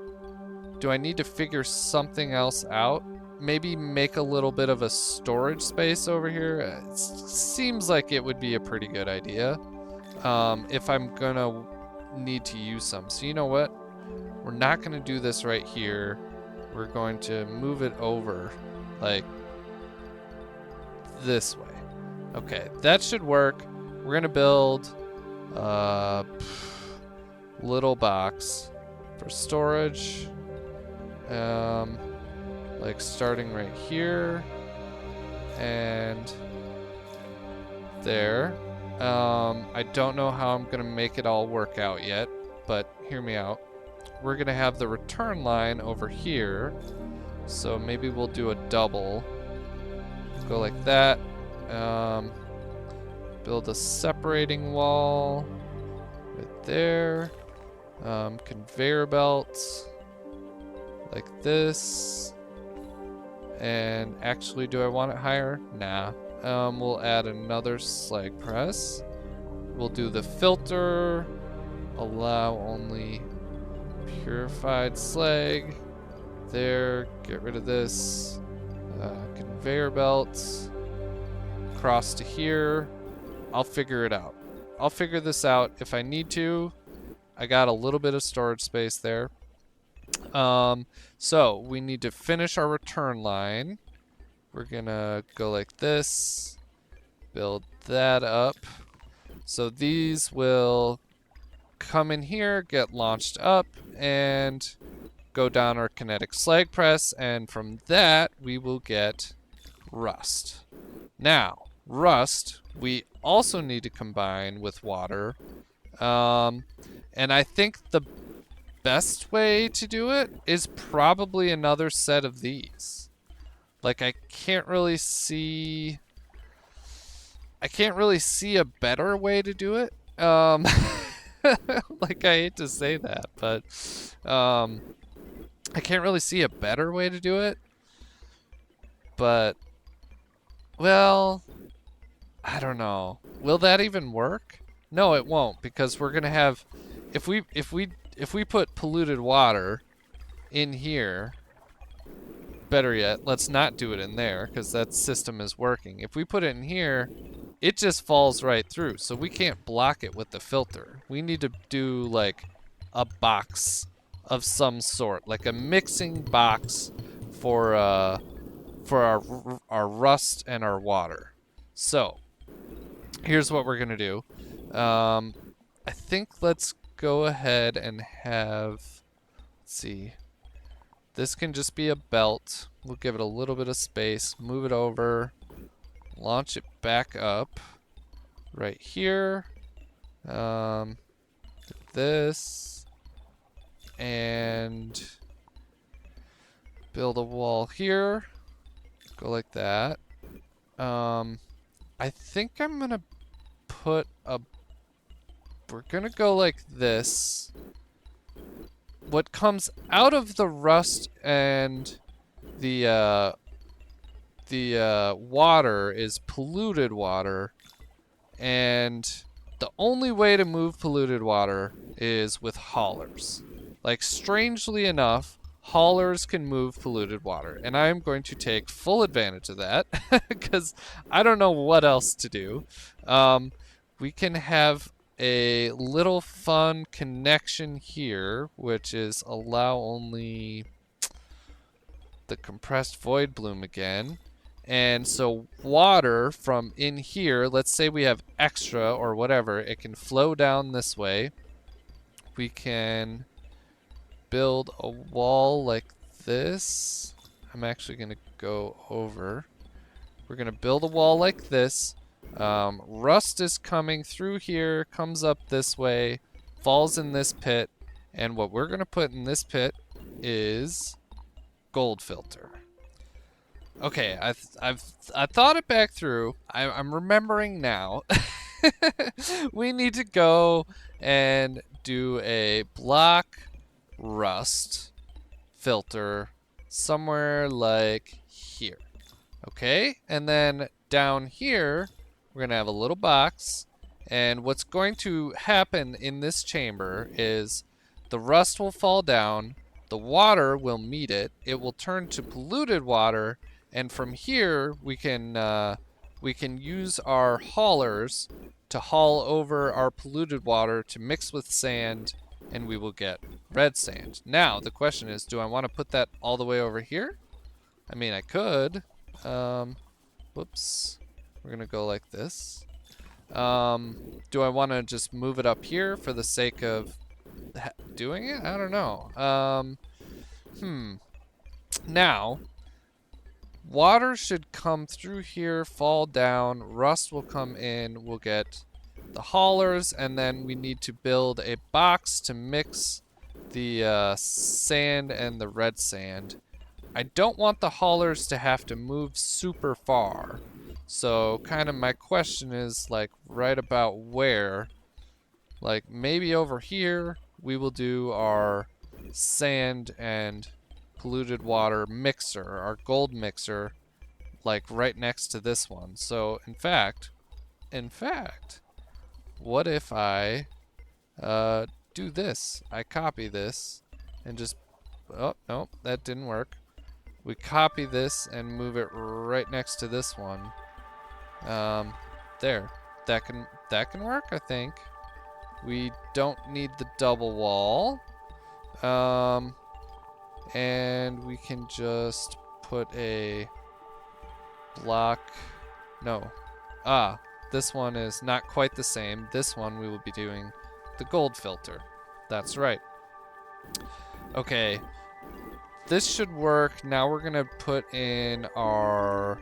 figure something else out? Maybe make a little bit of a storage space over here. It seems like it would be a pretty good idea if I'm gonna need to use some. So you know what? We're not gonna do this right here. We're going to move it over like this way. Okay, that should work. We're gonna build a little box for storage. Like starting right here and there. I don't know how I'm gonna make it all work out yet, but hear me out. We're gonna have the return line over here, so maybe we'll do a double. Go like that. Build a separating wall right there. Conveyor belts like this. And actually, do I want it higher? Nah. We'll add another slag press. We'll do the filter. Allow only purified slag. There. Get rid of this. Conveyor belts. Cross to here. I'll figure it out. I'll figure this out if I need to. I got a little bit of storage space there. So we need to finish our return line. We're gonna go like this, build that up. So these will come in here, get launched up, and go down our kinetic slag press, and from that we will get rust. Now, rust we also need to combine with water. And I think the best way to do it is probably another set of these. Like I can't really see a better way to do it. Like I hate to say that, but I can't really see a better way to do it. But well, I don't know. Will that even work? No, it won't, because we're gonna have, if we put polluted water in here, better yet, let's not do it in there, because that system is working. If we put it in here, it just falls right through, so we can't block it with the filter. We need to do like a box of some sort, like a mixing box for our rust and our water. So here's what we're gonna do. I think let's go ahead and have, let's see, this can just be a belt. We'll give it a little bit of space, move it over, launch it back up right here. this, and build a wall here. Go like that. I think I'm gonna put a... We're gonna go like this. What comes out of the rust and the water is polluted water, and the only way to move polluted water is with haulers. Like, strangely enough, haulers can move polluted water, and I'm going to take full advantage of that because I don't know what else to do. We can have a little fun connection here, which is allow only the compressed void bloom again. And so water from in here, let's say we have extra or whatever, it can flow down this way. We can build a wall like this. I'm actually going to go over. We're going to build a wall like this. Rust is coming through here, comes up this way, falls in this pit, and what we're going to put in this pit is gold filter. Okay, I thought it back through. I'm remembering now. We need to go and do a block rust filter somewhere like here. Okay, and then down here we're gonna have a little box, and what's going to happen in this chamber is the rust will fall down, the water will meet it, it will turn to polluted water, and from here we can use our haulers to haul over our polluted water to mix with sand, and we will get red sand. Now the question is, do I want to put that all the way over here? I mean, I could. Whoops. We're gonna go like this. Do I want to just move it up here for the sake of doing it? I don't know. Now, water should come through here, fall down, rust will come in, we'll get the haulers, and then we need to build a box to mix the sand and the red sand. I don't want the haulers to have to move super far. So kind of my question is, like, right about where? Like, maybe over here we will do our sand and polluted water mixer, our gold mixer, like right next to this one. So in fact, what if I do this? I copy this and just, oh, no, that didn't work. We copy this and move it right next to this one. There. That can work, I think. We don't need the double wall. And we can just put a block. No. This one is not quite the same. This one we will be doing the gold filter. That's right. Okay. This should work. Now we're gonna put in our,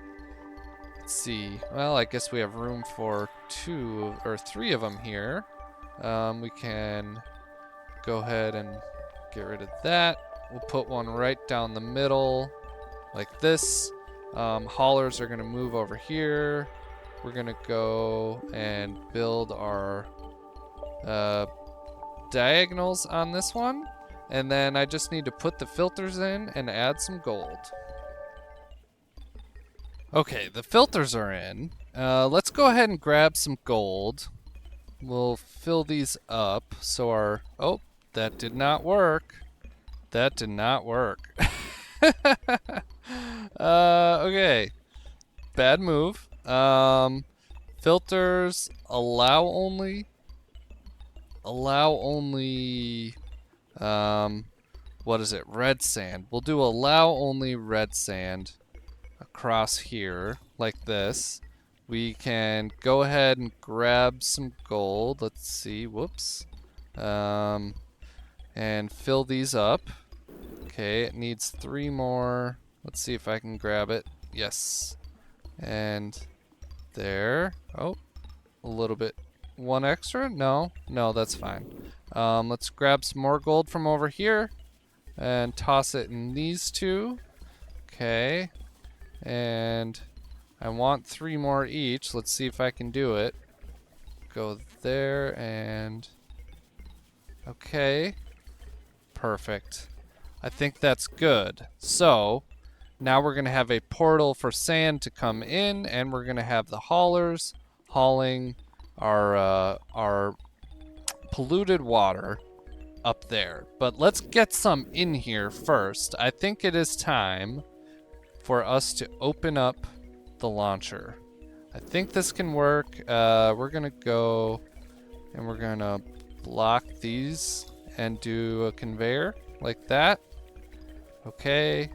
let's see. Well, I guess we have room for 2 or 3 of them here. We can go ahead and get rid of that. We'll put one right down the middle, like this. Haulers are gonna move over here. We're gonna go and build our diagonals on this one. And then I just need to put the filters in and add some gold. Okay, the filters are in. Let's go ahead and grab some gold. We'll fill these up. So our, oh, that did not work. That did not work. Okay. Bad move. Filters, allow only, what is it? Red sand. We'll do allow only red sand across here, like this. We can go ahead and grab some gold. Let's see. Whoops. And fill these up. Okay, it needs 3 more. Let's see if I can grab it. Yes. And there. Oh, a little bit. 1 extra? No, that's fine. Let's grab some more gold from over here and toss it in these two. Okay. And I want 3 more each. Let's see if I can do it. Go there and... Okay. Perfect. I think that's good. So, now we're going to have a portal for sand to come in, and we're going to have the haulers hauling our polluted water up there. But let's get some in here first. I think it is time for us to open up the launcher. I think this can work. We're gonna go and we're gonna block these and do a conveyor like that. Okay.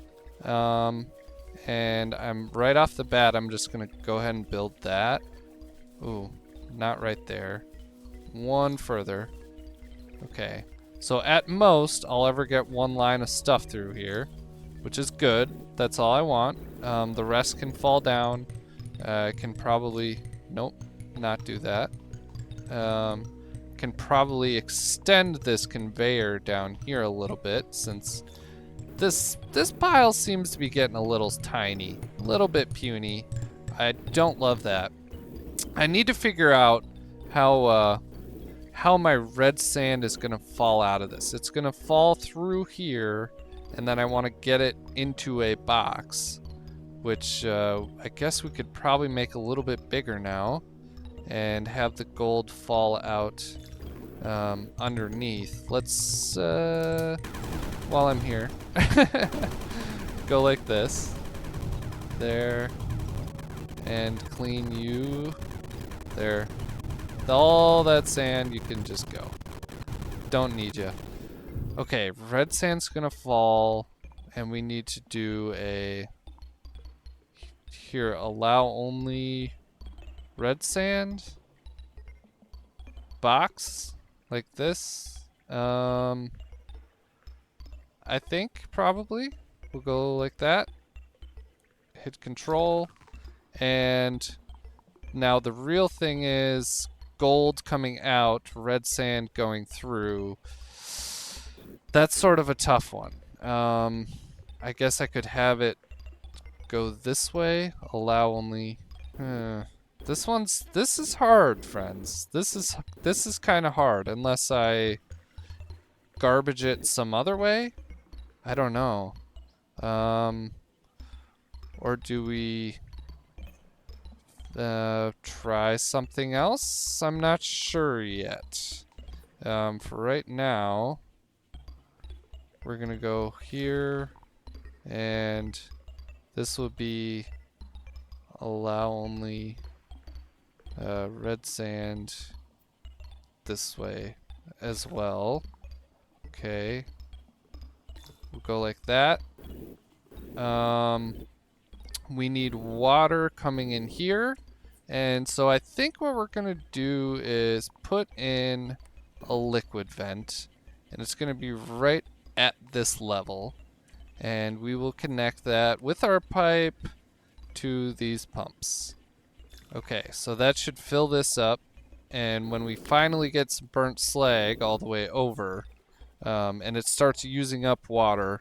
And I'm right off the bat, I'm just gonna go ahead and build that. Ooh, not right there. One further. Okay. So at most, I'll ever get 1 line of stuff through here, which is good. That's all I want. The rest can fall down. I can probably, nope, not do that. Can probably extend this conveyor down here a little bit, since this pile seems to be getting a little tiny, a little bit puny. I don't love that. I need to figure out how my red sand is gonna fall out of this. It's gonna fall through here, and then I want to get it into a box, which I guess we could probably make a little bit bigger now and have the gold fall out underneath. Let's, while I'm here, go like this. There. And clean you. There. All that sand, you can just go. Don't need you. Okay, red sand's gonna fall, and we need to do a... Here, allow only red sand box like this. I think probably we'll go like that. Hit control, and now the real thing is gold coming out, red sand going through. That's sort of a tough one. I guess I could have it go this way, allow only... This is hard, friends. This is kind of hard, unless I garbage it some other way. I don't know. Or do we try something else? I'm not sure yet. For right now, we're gonna go here, and this will be allow only red sand this way as well. Okay, we'll go like that. We need water coming in here, and so I think what we're gonna do is put in a liquid vent, and it's gonna be right at this level, and we will connect that with our pipe to these pumps. Okay, so that should fill this up, and when we finally get some burnt slag all the way over, and it starts using up water,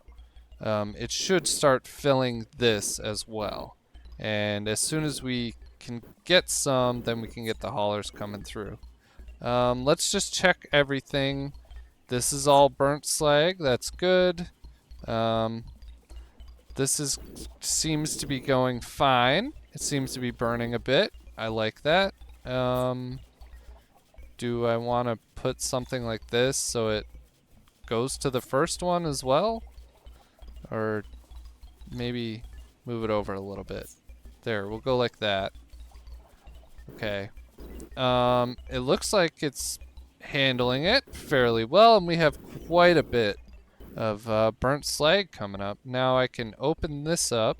it should start filling this as well. And as soon as we can get some, then we can get the haulers coming through. Let's just check everything. This is all burnt slag, that's good. This seems to be going fine. It seems to be burning a bit. I like that. Do I want to put something like this so it goes to the first one as well? Or maybe move it over a little bit. There, we'll go like that. Okay. It looks like it's handling it fairly well, and we have quite a bit of burnt slag coming up. Now I can open this up,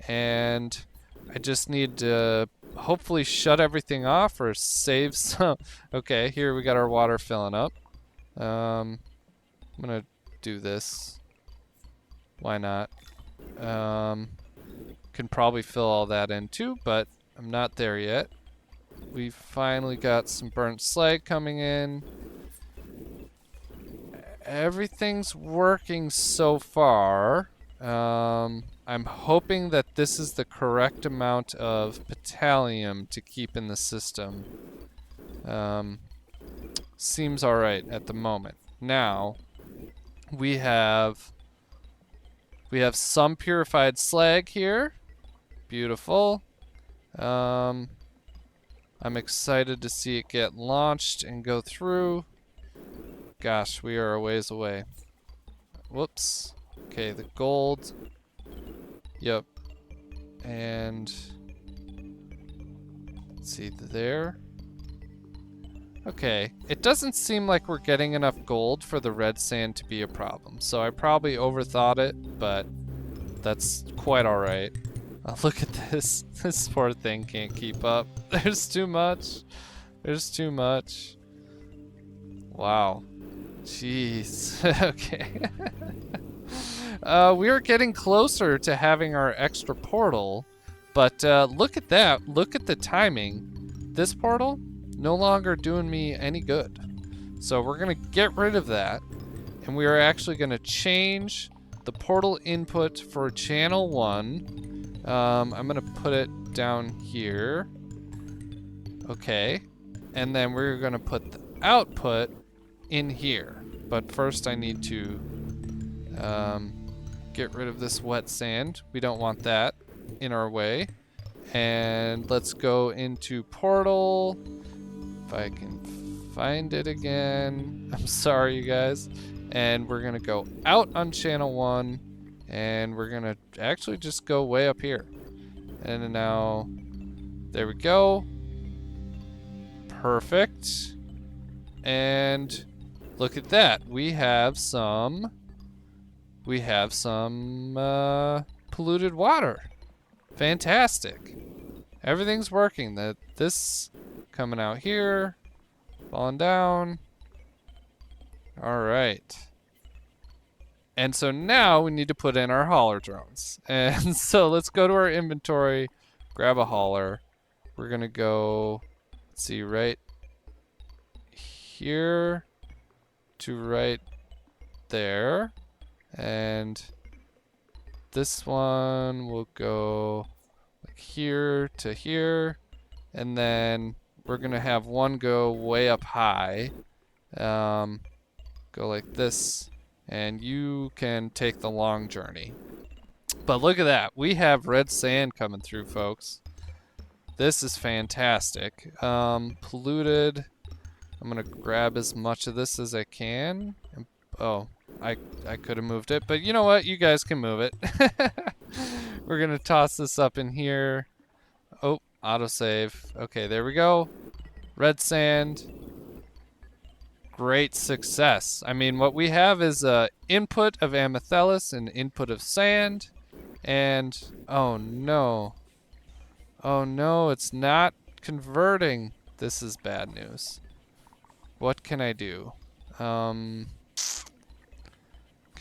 and I just need to hopefully shut everything off or save some. Okay, here we got our water filling up. I'm gonna do this. Why not? Can probably fill all that in too, but I'm not there yet. We finally got some burnt slag coming in. Everything's working so far. I'm hoping that this is the correct amount of potassium to keep in the system. Seems alright at the moment. Now, we have some purified slag here. Beautiful. I'm excited to see it get launched and go through. Gosh, we are a ways away. Whoops. Okay, the gold. Yep. And let's see there. Okay, it doesn't seem like we're getting enough gold for the red sand to be a problem. So I probably overthought it, but that's quite all right. Look at this. This poor thing can't keep up. There's too much. There's too much. Wow. Jeez. Okay. We are getting closer to having our extra portal, but look at that. Look at the timing. This portal no longer doing me any good. So we're gonna get rid of that, and we are actually gonna change the portal input for channel 1. I'm gonna put it down here. Okay. And then we're gonna put the output in here. But first I need to get rid of this wet sand. We don't want that in our way. And let's go into portal. If I can find it again. I'm sorry, you guys. And we're gonna go out on channel 1, and we're gonna actually just go way up here. And now, there we go. Perfect. And look at that. We have some polluted water. Fantastic. Everything's working. This coming out here, falling down. All right. And so now we need to put in our hauler drones. And so let's go to our inventory, grab a hauler. We're gonna go, let's see, right here to right there. And this one will go like here to here. And then we're gonna have one go way up high. Go like this, and you can take the long journey. But look at that. We have red sand coming through, folks. This is fantastic. Polluted. I'm gonna grab as much of this as I can. Oh, I could have moved it, but you know what? You guys can move it. We're gonna toss this up in here. Oh, autosave. Okay, there we go. Red sand. Great success. I mean, what we have is input of amethylus and input of sand. And, oh no. Oh no, it's not converting. This is bad news. What can I do? Can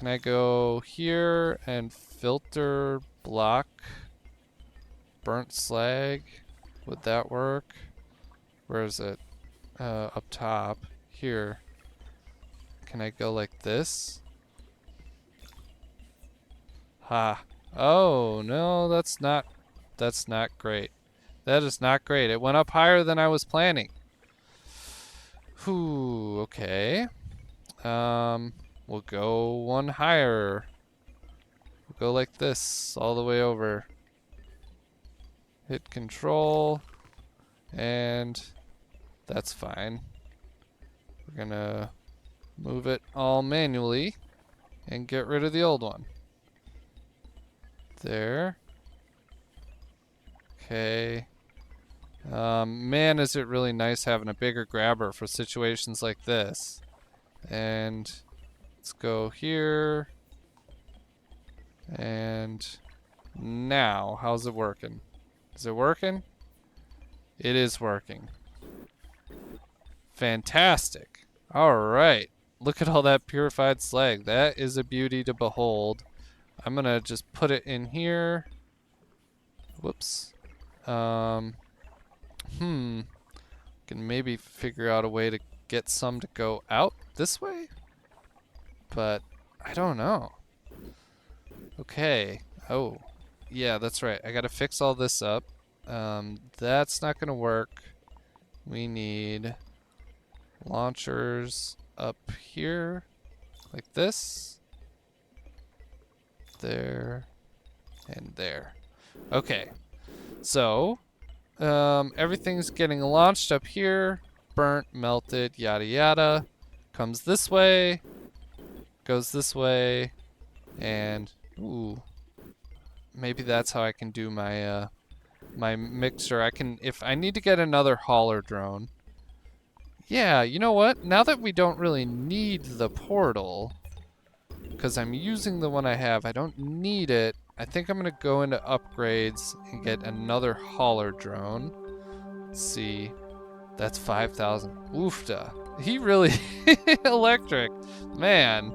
I go here and filter block burnt slag? Would that work? Where is it? Up top. Here. Can I go like this? Ha. Oh, no, that's not great. That is not great. It went up higher than I was planning. Whew, okay. We'll go one higher. We'll go like this all the way over. Hit control, and that's fine. We're gonna move it all manually and get rid of the old one. There. Okay. Man, is it really nice having a bigger grabber for situations like this. And let's go here. And now, how's it working? Is it working? It is working. Fantastic. All right. Look at all that purified slag. That is a beauty to behold. I'm gonna just put it in here. Whoops. Can maybe figure out a way to get some to go out this way? but I don't know. Okay. Oh, yeah, that's right. I gotta fix all this up. That's not gonna work. We need launchers up here, like this. There, and there. Okay. So, everything's getting launched up here. Burnt, melted, yada yada. Comes this way. Goes this way. And, ooh. Maybe that's how I can do my, my mixer. If I need to get another hauler drone. Yeah, you know what? Now that we don't really need the portal, because I'm using the one I have, I don't need it. I think I'm gonna go into upgrades and get another hauler drone. Let's see. That's 5,000. Oofta. He really electric. Man,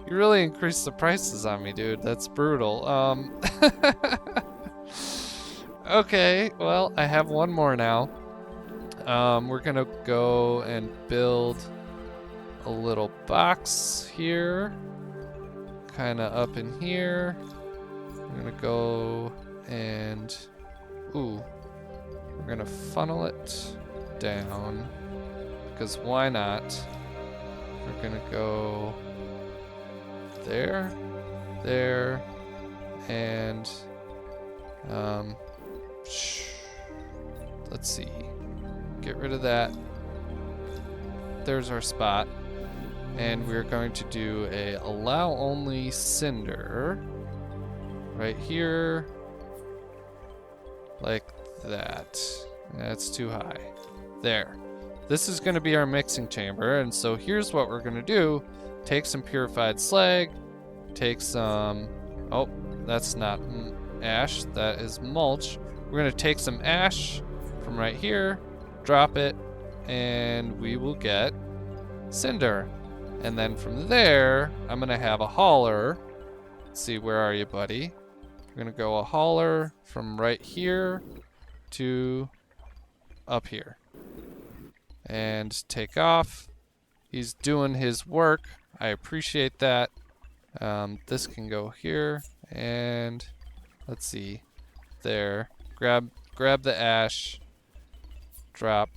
you really increased the prices on me, dude. That's brutal. Okay, well, I have one more now. We're gonna go and build a little box here. Kinda up in here. We're gonna go and, ooh, we're gonna funnel it down, because why not? We're gonna go there, there, and let's see, get rid of that. There's our spot, and we're going to do a allow only cinder right here, like that. That's too high. There. This is going to be our mixing chamber, and so here's what we're going to do. Take some purified slag, take some, oh, that's not ash, that is mulch. We're going to take some ash from right here, drop it, and we will get cinder. And then from there, I'm going to have a hauler. Let's see, where are you, buddy? We're going to go a hauler from right here to up here. And take off. He's doing his work. I appreciate that. This can go here, and let's see, there. Grab the ash, drop,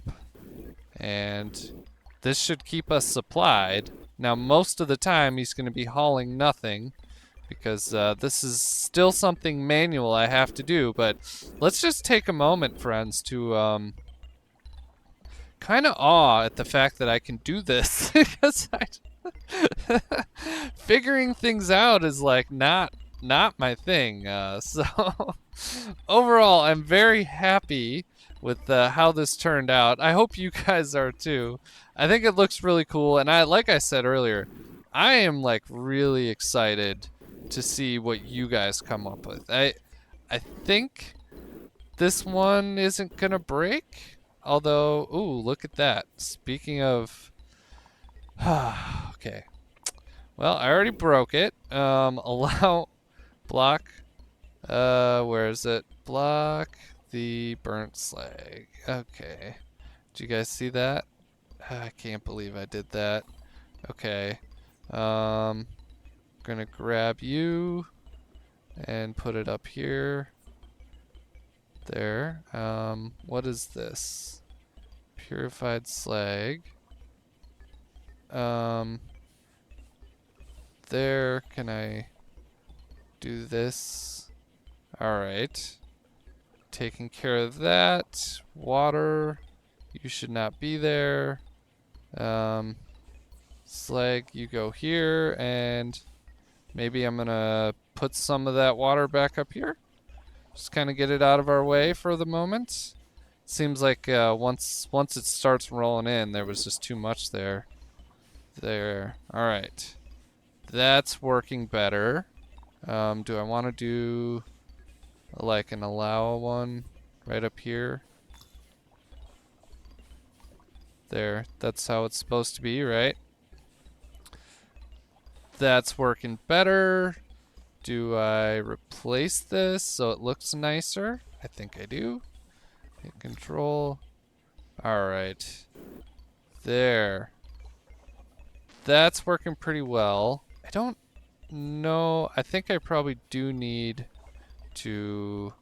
and this should keep us supplied. Now, most of the time, he's going to be hauling nothing, because this is still something manual I have to do. But let's just take a moment, friends, to kind of awe at the fact that I can do this, because figuring things out is like not my thing. So overall, I'm very happy with how this turned out. I hope you guys are too. I think it looks really cool, and like I said earlier, I am like really excited to see what you guys come up with. I think this one isn't gonna break. Although, ooh, look at that. Speaking of, okay. Well, I already broke it. Allow, block, where is it? Block the burnt slag. Okay. Did you guys see that? I can't believe I did that. Okay. Gonna grab you and put it up here. There. What is this? Purified slag. There. Can I do this? Alright. Taking care of that. Water. You should not be there. Slag, you go here, and maybe I'm gonna put some of that water back up here. Just kind of get it out of our way for the moment. Seems like once it starts rolling in, there was just too much there. There. All right. That's working better. Do I want to do like an allow one right up here? There. That's how it's supposed to be, right? That's working better. Do I replace this so it looks nicer? I think I do. Hit control. Alright. There. That's working pretty well. I don't know. I think I probably do need to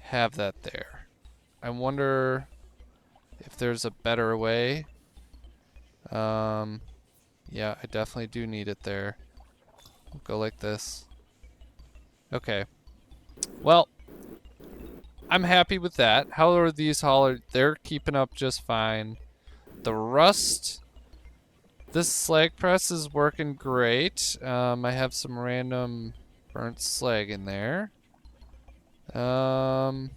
have that there. I wonder if there's a better way. Yeah, I definitely do need it there. We'll go like this. Okay. Well, I'm happy with that. How are these haulers? They're keeping up just fine. The rust, this slag press is working great. I have some random burnt slag in there. Man,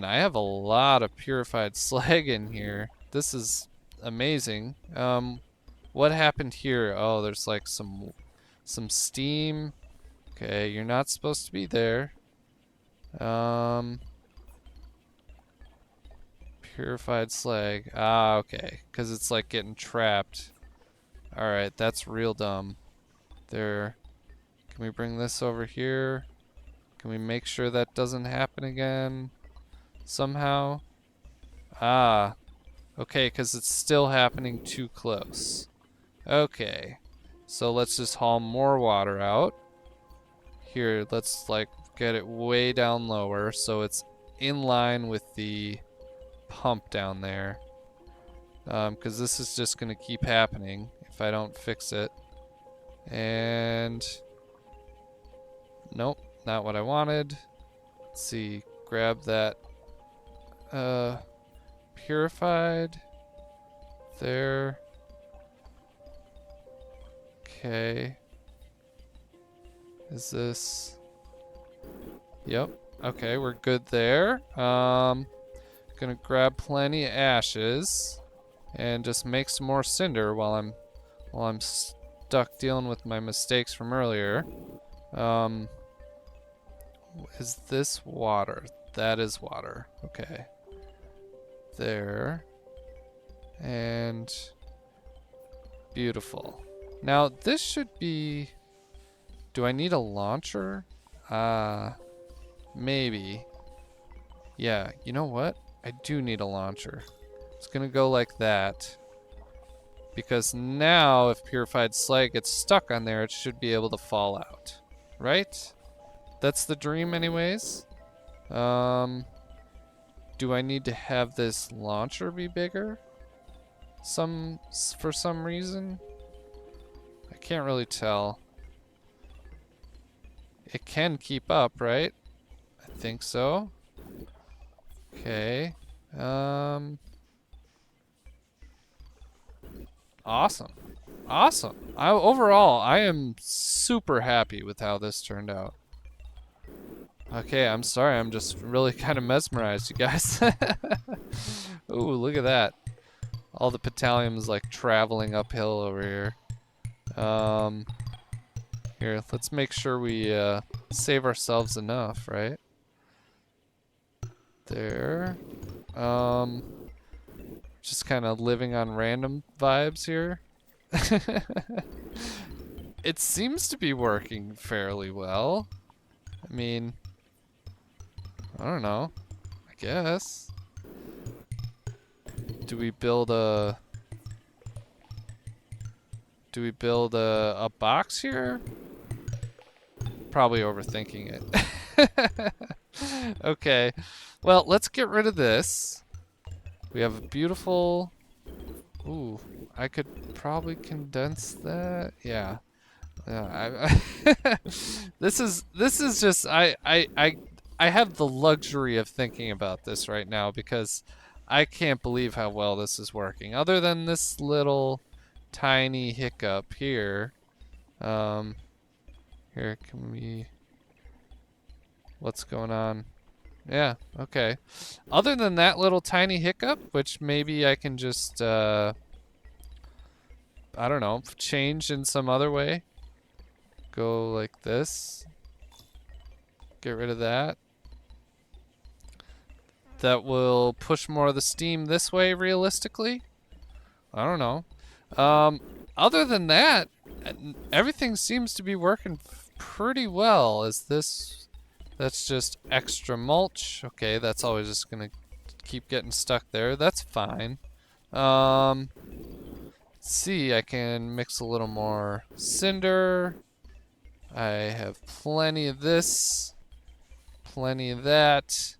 I have a lot of purified slag in here. This is amazing. What happened here? Oh, there's like some steam. Okay, you're not supposed to be there. Purified slag. Ah, okay. Because it's like getting trapped. Alright, that's real dumb. There. Can we bring this over here? Can we make sure that doesn't happen again? Somehow? Ah. Okay, because it's still happening too close. Okay. So let's just haul more water out. Here, let's like get it way down lower so it's in line with the pump down there. Because this is just going to keep happening if I don't fix it. And nope, not what I wanted. Let's see, grab that purified there. Okay. Is this? Yep. Okay, we're good there. Gonna grab plenty of ashes and just make some more cinder while I'm stuck dealing with my mistakes from earlier. Is this water? That is water. Okay. There. And beautiful. Now this should be. Do I need a launcher? Maybe. Yeah, you know what? I do need a launcher. It's gonna go like that. Because now if purified slag gets stuck on there, it should be able to fall out. Right? That's the dream anyways. Do I need to have this launcher be bigger? For some reason? I can't really tell. It can keep up, right? I think so. Okay. Awesome. Awesome. Overall, I am super happy with how this turned out. Okay, I'm sorry. I'm just really kind of mesmerized, you guys. Ooh, look at that. All the petroleum is like traveling uphill over here. Here, let's make sure we save ourselves enough, right? There. Just kind of living on random vibes here. It seems to be working fairly well. I mean, I don't know. I guess. Do we build a box here? Probably overthinking it. Okay. Well, let's get rid of this. We have a beautiful. Ooh, I could probably condense that. Yeah. This is just I have the luxury of thinking about this right now because I can't believe how well this is working. Other than this little tiny hiccup here. Here, can we? What's going on? Yeah, okay. Other than that little tiny hiccup, which maybe I can just, I don't know, change in some other way. Go like this. Get rid of that. That will push more of the steam this way, realistically. I don't know. Other than that, everything seems to be working pretty well. That's just extra mulch. Okay, that's always just gonna keep getting stuck there. That's fine. Let's see, I can mix a little more cinder. I have plenty of this, plenty of that.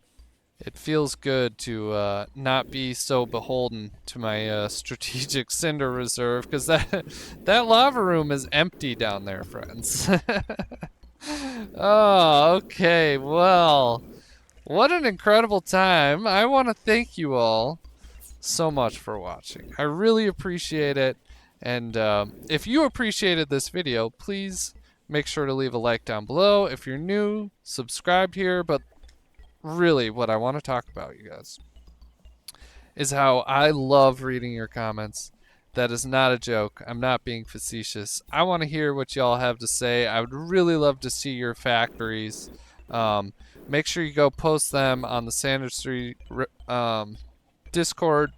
It feels good to not be so beholden to my strategic cinder reserve, because that lava room is empty down there, friends. Oh, okay. Well, what an incredible time. I want to thank you all so much for watching. I really appreciate it. And if you appreciated this video, please make sure to leave a like down below. If you're new, subscribe here. But really, what I want to talk about, you guys, is how I love reading your comments. That is not a joke. I'm not being facetious. I want to hear what y'all have to say. I would really love to see your factories. Make sure you go post them on the Sandustry Discord.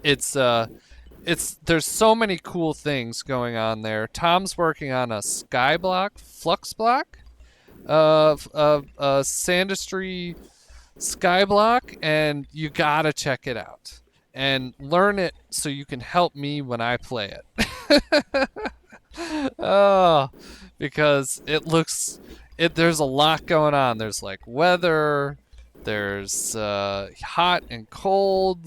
There's so many cool things going on there. Tom's working on a flux block, Sandustry Skyblock, and you gotta check it out and learn it so you can help me when I play it. Oh, because there's a lot going on. There's like weather, there's hot and cold,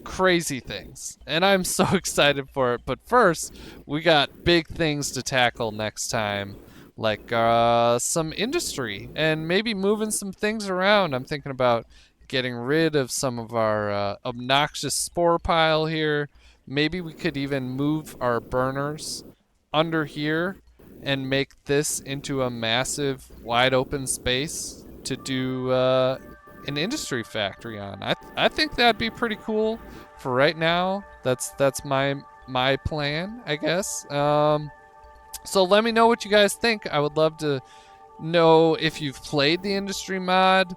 crazy things, and I'm so excited for it. But first, we got big things to tackle next time, like some industry and maybe moving some things around. I'm thinking about getting rid of some of our obnoxious spore pile here. Maybe we could even move our burners under here and make this into a massive wide open space to do an industry factory on. I think that'd be pretty cool. For right now, that's my plan, I guess. So let me know what you guys think. I would love to know if you've played the industry mod.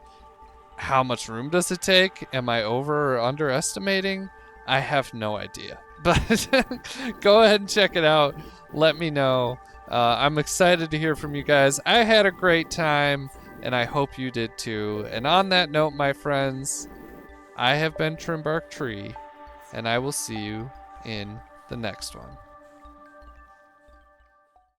How much room does it take? Am I over or underestimating? I have no idea. But go ahead and check it out. Let me know. I'm excited to hear from you guys. I had a great time, and I hope you did too. And on that note, my friends, I have been TrimBarktree, and I will see you in the next one.